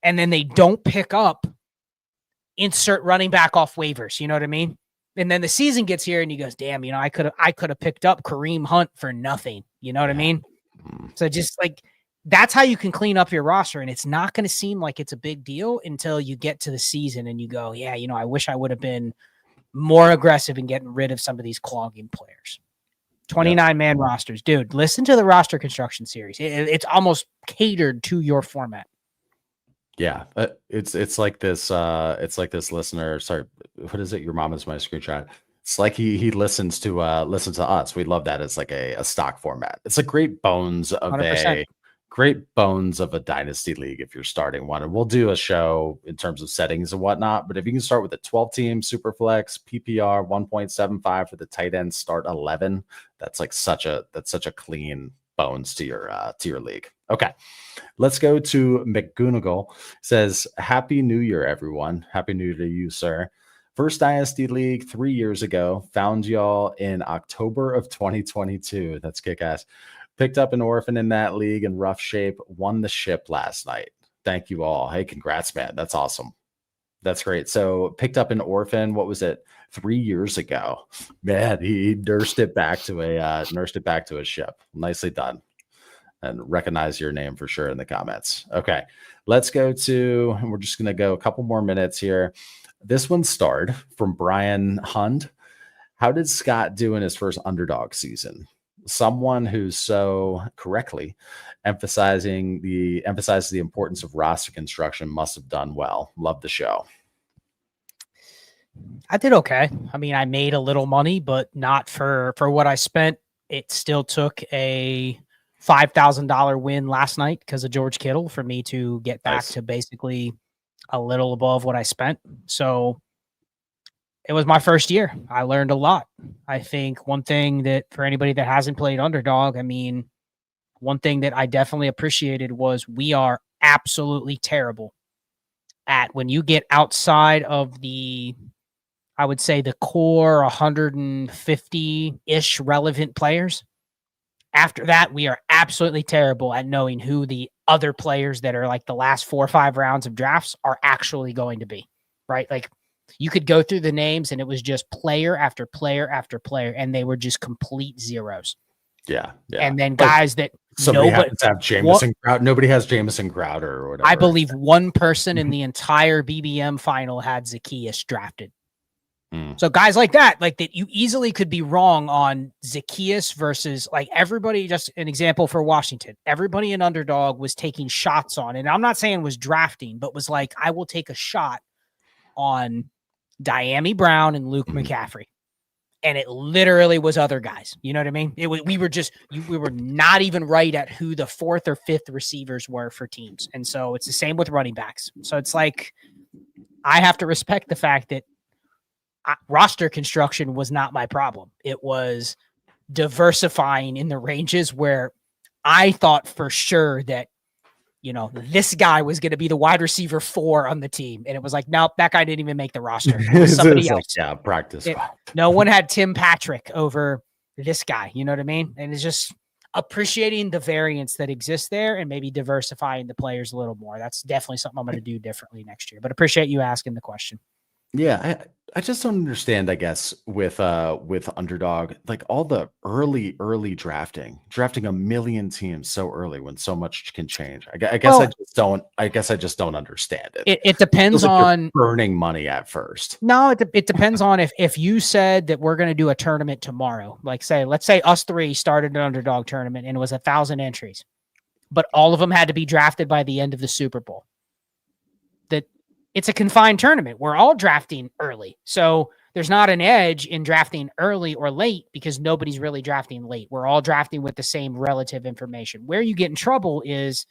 And then they don't pick up insert running back off waivers. You know what I mean? And then the season gets here and he goes, damn, you know, I could have picked up Kareem Hunt for nothing. You know what I mean? So just like, that's how you can clean up your roster. And it's not going to seem like it's a big deal until you get to the season and you go, yeah, you know, I wish I would have been more aggressive in getting rid of some of these clogging players. 29-man rosters. Dude, listen to the roster construction series. It's almost catered to your format. Yeah, it's like this listener. Sorry, what is it? Your mom is my screenshot. It's like he listens to us. We love that as like a stock format. It's a great bones of 100%. a dynasty league if you're starting one. And we'll do a show in terms of settings and whatnot. But if you can start with a 12-team Superflex PPR 1.75 for the tight end, start 11. That's such a clean bones to your league. Okay. Let's go to McGoonigal. Says, Happy New Year, everyone. Happy New Year to you, sir. First Dynasty League 3 years ago. Found y'all in October of 2022. That's kick-ass. Picked up an orphan in that league in rough shape. Won the ship last night. Thank you all. Hey, congrats, man. That's awesome. That's great. So picked up an orphan. What was it? 3 years ago. Man, he nursed it back to a ship. Nicely done. And recognize your name for sure in the comments. Okay, let's go to, and we're just going to go a couple more minutes here. This one starred from Brian Hund. How did Scott do in his first Underdog season? Someone who's so correctly emphasizes the importance of roster construction must have done well. Love the show. I did okay. I mean, I made a little money, but not for what I spent. It still took a $5,000 win last night because of George Kittle for me to get back to basically a little above what I spent. So it was my first year. I learned a lot. I think one thing that for anybody that hasn't played Underdog, I mean, one thing that I definitely appreciated was we are absolutely terrible at when you get outside of the, I would say the core 150-ish relevant players. After that, we are absolutely terrible at knowing who the other players that are like the last 4 or 5 rounds of drafts are actually going to be, right? Like you could go through the names and it was just player after player after player, and they were just complete zeros. Yeah. And then guys that somebody happens to have Jamison Crowder. Nobody has Jamison Crowder or whatever. I believe one person in the entire BBM final had Zacchaeus drafted. So guys like that you easily could be wrong on Zacchaeus versus like everybody. Just an example for Washington, everybody in Underdog was taking shots on, and I'm not saying was drafting, but was like, I will take a shot on Diami Brown and Luke McCaffrey. And it literally was other guys. You know what I mean? We were not even right at who the 4th or 5th receivers were for teams. And so it's the same with running backs. So it's like, I have to respect the fact that roster construction was not my problem. It was diversifying in the ranges where I thought for sure that, this guy was going to be the wide receiver 4 on the team. And it was like, nope, that guy didn't even make the roster. It was somebody else. Like, practice. No one had Tim Patrick over this guy. You know what I mean? And it's just appreciating the variance that exists there and maybe diversifying the players a little more. That's definitely something I'm going to do differently next year, but appreciate you asking the question. Yeah, I just don't understand, I guess, with Underdog, like all the early drafting a million teams so early when so much can change. I guess I just don't understand it. It depends on burning money at first. No, it depends on if you said that we're going to do a tournament tomorrow, like let's say us 3 started an Underdog tournament and it was 1,000 entries, but all of them had to be drafted by the end of the Super Bowl. It's a confined tournament. We're all drafting early. So there's not an edge in drafting early or late because nobody's really drafting late. We're all drafting with the same relative information. Where you get in trouble is,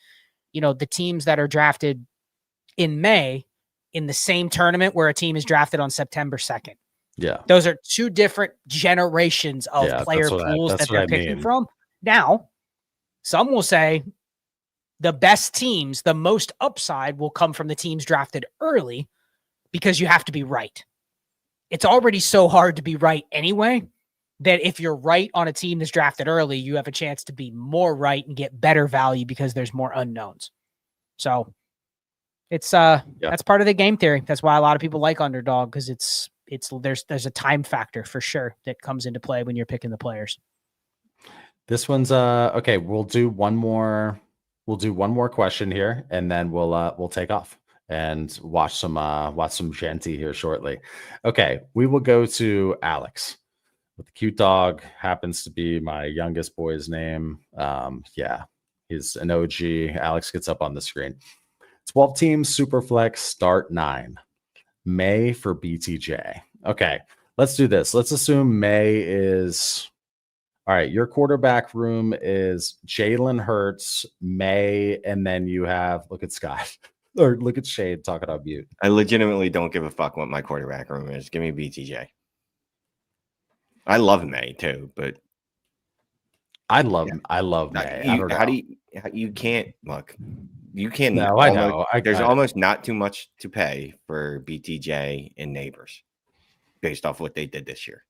the teams that are drafted in May in the same tournament where a team is drafted on September 2nd. Yeah. Those are 2 different generations of player pools that they're picking from. Now, some will say, the best teams, the most upside will come from the teams drafted early because you have to be right. It's already so hard to be right anyway that if you're right on a team that's drafted early, you have a chance to be more right and get better value because there's more unknowns. So it's that's part of the game theory. That's why a lot of people like Underdog because there's a time factor for sure that comes into play when you're picking the players. This one's okay. We'll do one more question here, and then we'll take off and watch some Shanty here shortly. Okay, we will go to Alex with the cute dog. Happens to be my youngest boy's name. He's an OG. Alex gets up on the screen. 12 teams, Superflex, start 9. Maye for BTJ. Okay, let's do this. Let's assume Maye is... All right, your quarterback room is Jalen Hurts, Maye, and then you have... Look at Scott. Or look at Shade talking on mute. I legitimately don't give a fuck what my quarterback room is. Give me BTJ. I love Maye too, but I love Maye. You can't look. You can. No, I know. There's almost not too much to pay for BTJ and Neighbors, based off what they did this year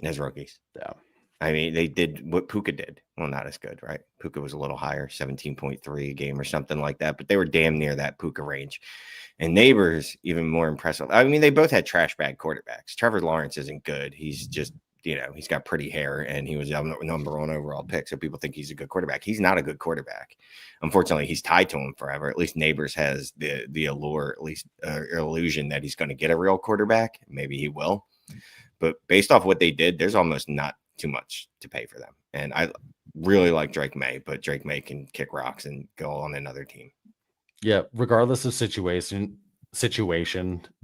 as rookies. Yeah. I mean, they did what Puka did. Well, not as good, right? Puka was a little higher, 17.3 a game or something like that, but they were damn near that Puka range. And Neighbors, even more impressive. I mean, they both had trash bag quarterbacks. Trevor Lawrence isn't good. He's just, he's got pretty hair, and he was number 1 overall pick. So people think he's a good quarterback. He's not a good quarterback. Unfortunately, he's tied to him forever. At least Neighbors has the allure, at least illusion that he's going to get a real quarterback. Maybe he will. But based off what they did, there's almost not too much to pay for them. And I really like Drake Maye, but Drake Maye can kick rocks and go on another team. Yeah, regardless of situation,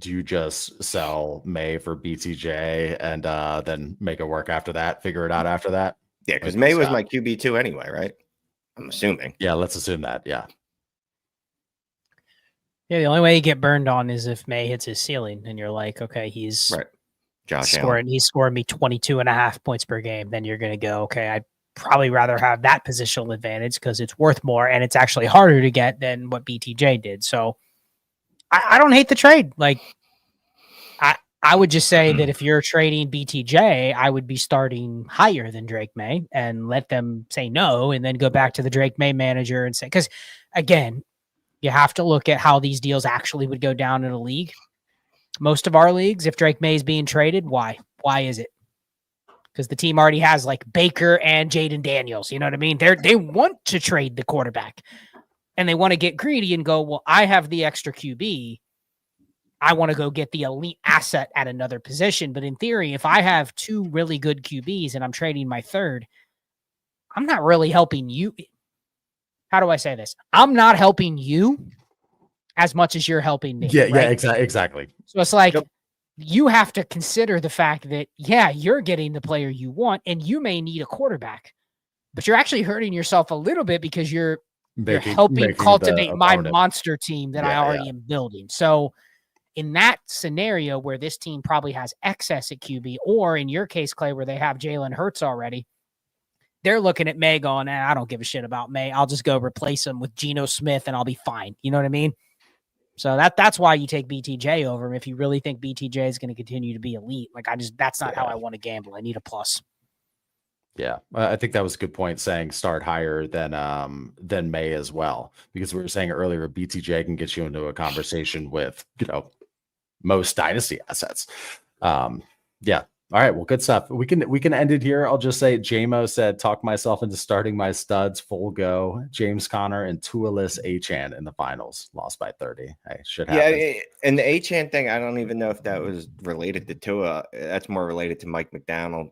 do you just sell Maye for BTJ and then make it work after that? Figure it out after that? Yeah, because Maye was my QB2 anyway, right? I'm assuming. Yeah, let's assume that. Yeah. Yeah, the only way you get burned on is if Maye hits his ceiling and you're like, okay, he's right. He's scoring me 22.5 points per game. Then you're going to go, okay, I'd probably rather have that positional advantage because it's worth more and it's actually harder to get than what BTJ did. So I don't hate the trade. Like, I would just say that if you're trading BTJ, I would be starting higher than Drake Maye and let them say no and then go back to the Drake Maye manager and say, because again, you have to look at how these deals actually would go down in a league. Most of our leagues, if Drake Maye is being traded, why? Why is it? Because the team already has like Baker and Jaden Daniels. You know what I mean? They want to trade the quarterback and they want to get greedy and go, well, I have the extra QB. I want to go get the elite asset at another position. But in theory, if I have 2 really good QBs and I'm trading my third, I'm not really helping you. How do I say this? I'm not helping you as much as you're helping me. Yeah, right? yeah, exactly. So it's like you have to consider the fact that, yeah, you're getting the player you want and you may need a quarterback, but you're actually hurting yourself a little bit because you're helping cultivate my monster team that I already am building. So in that scenario where this team probably has excess at QB, or in your case, Clay, where they have Jalen Hurts already, they're looking at Maye going, I don't give a shit about Maye. I'll just go replace him with Geno Smith and I'll be fine. You know what I mean? So that's why you take BTJ over him if you really think BTJ is going to continue to be elite. Like that's not how I want to gamble. I need a plus. Yeah, I think that was a good point, saying start higher than Maye as well, because we were saying earlier BTJ can get you into a conversation with most dynasty assets. Yeah. All right. Well, good stuff. We can end it here. I'll just say JMO said, talk myself into starting my studs full go. James Conner and Tualis Achane in the finals, lost by 30. Hey, should happen. Yeah. And the Achane thing, I don't even know if that was related to Tua. That's more related to Mike McDaniel,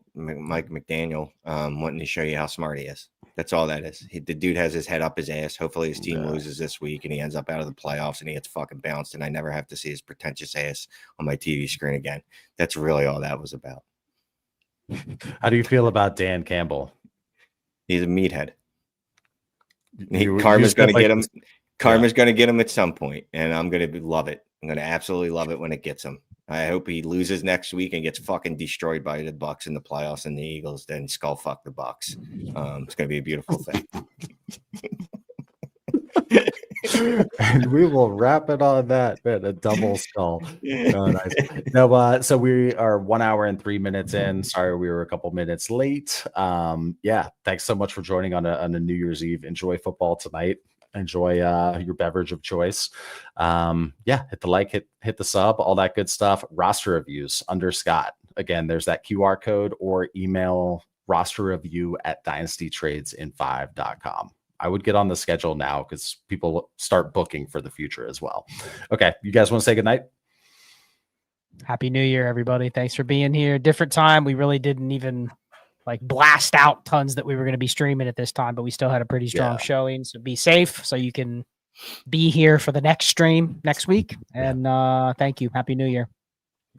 wanting to show you how smart he is. That's all that is. The dude has his head up his ass. Hopefully his team loses this week and he ends up out of the playoffs and he gets fucking bounced and I never have to see his pretentious ass on my TV screen again. That's really all that was about. How do you feel about Dan Campbell? He's a meathead. Karma's going to get him. Karma's going to get him at some point, and I'm going to love it. I'm going to absolutely love it when it gets him. I hope he loses next week and gets fucking destroyed by the Bucs in the playoffs and the Eagles. Then skull fuck the Bucs. It's going to be a beautiful thing. And we will wrap it on that, man. A double skull. Oh, nice. No, so we are 1 hour and 3 minutes in. Sorry, we were a couple minutes late. Yeah, thanks so much for joining on a New Year's Eve. Enjoy football tonight. Enjoy your beverage of choice. Yeah, hit the like, hit the sub, all that good stuff. Roster reviews under Scott. Again, there's that QR code, or email rosterreview@dynastytradesin5.com. I would get on the schedule now because people start booking for the future as well. Okay. You guys want to say goodnight? Happy New Year, everybody. Thanks for being here. Different time. We really didn't even blast out tons that we were going to be streaming at this time, but we still had a pretty strong showing. So be safe so you can be here for the next stream next week. And thank you. Happy New Year.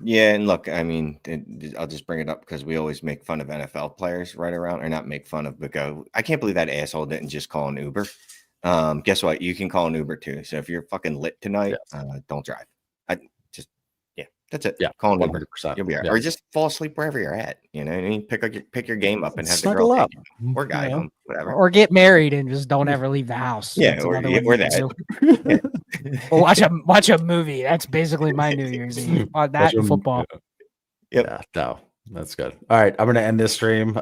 Yeah, and look, I mean, I'll just bring it up because we always make fun of NFL players right around, or not make fun of, but go, I can't believe that asshole didn't just call an Uber. Guess what? You can call an Uber too. So if you're fucking lit tonight, don't drive. That's it. Yeah, call an 100%. Uber. You'll be all right. Or just fall asleep wherever you're at. You know what I mean? Pick your game up and have snuggle the girl up or guy home, whatever. Or get married and just don't ever leave the house. Yeah, or that. Or watch a movie. That's basically my New Year's Eve. On that football. Yep. Yeah, no, that's good. All right, I'm going to end this stream.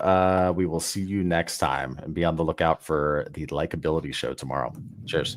We will see you next time, and be on the lookout for the likability show tomorrow. Cheers.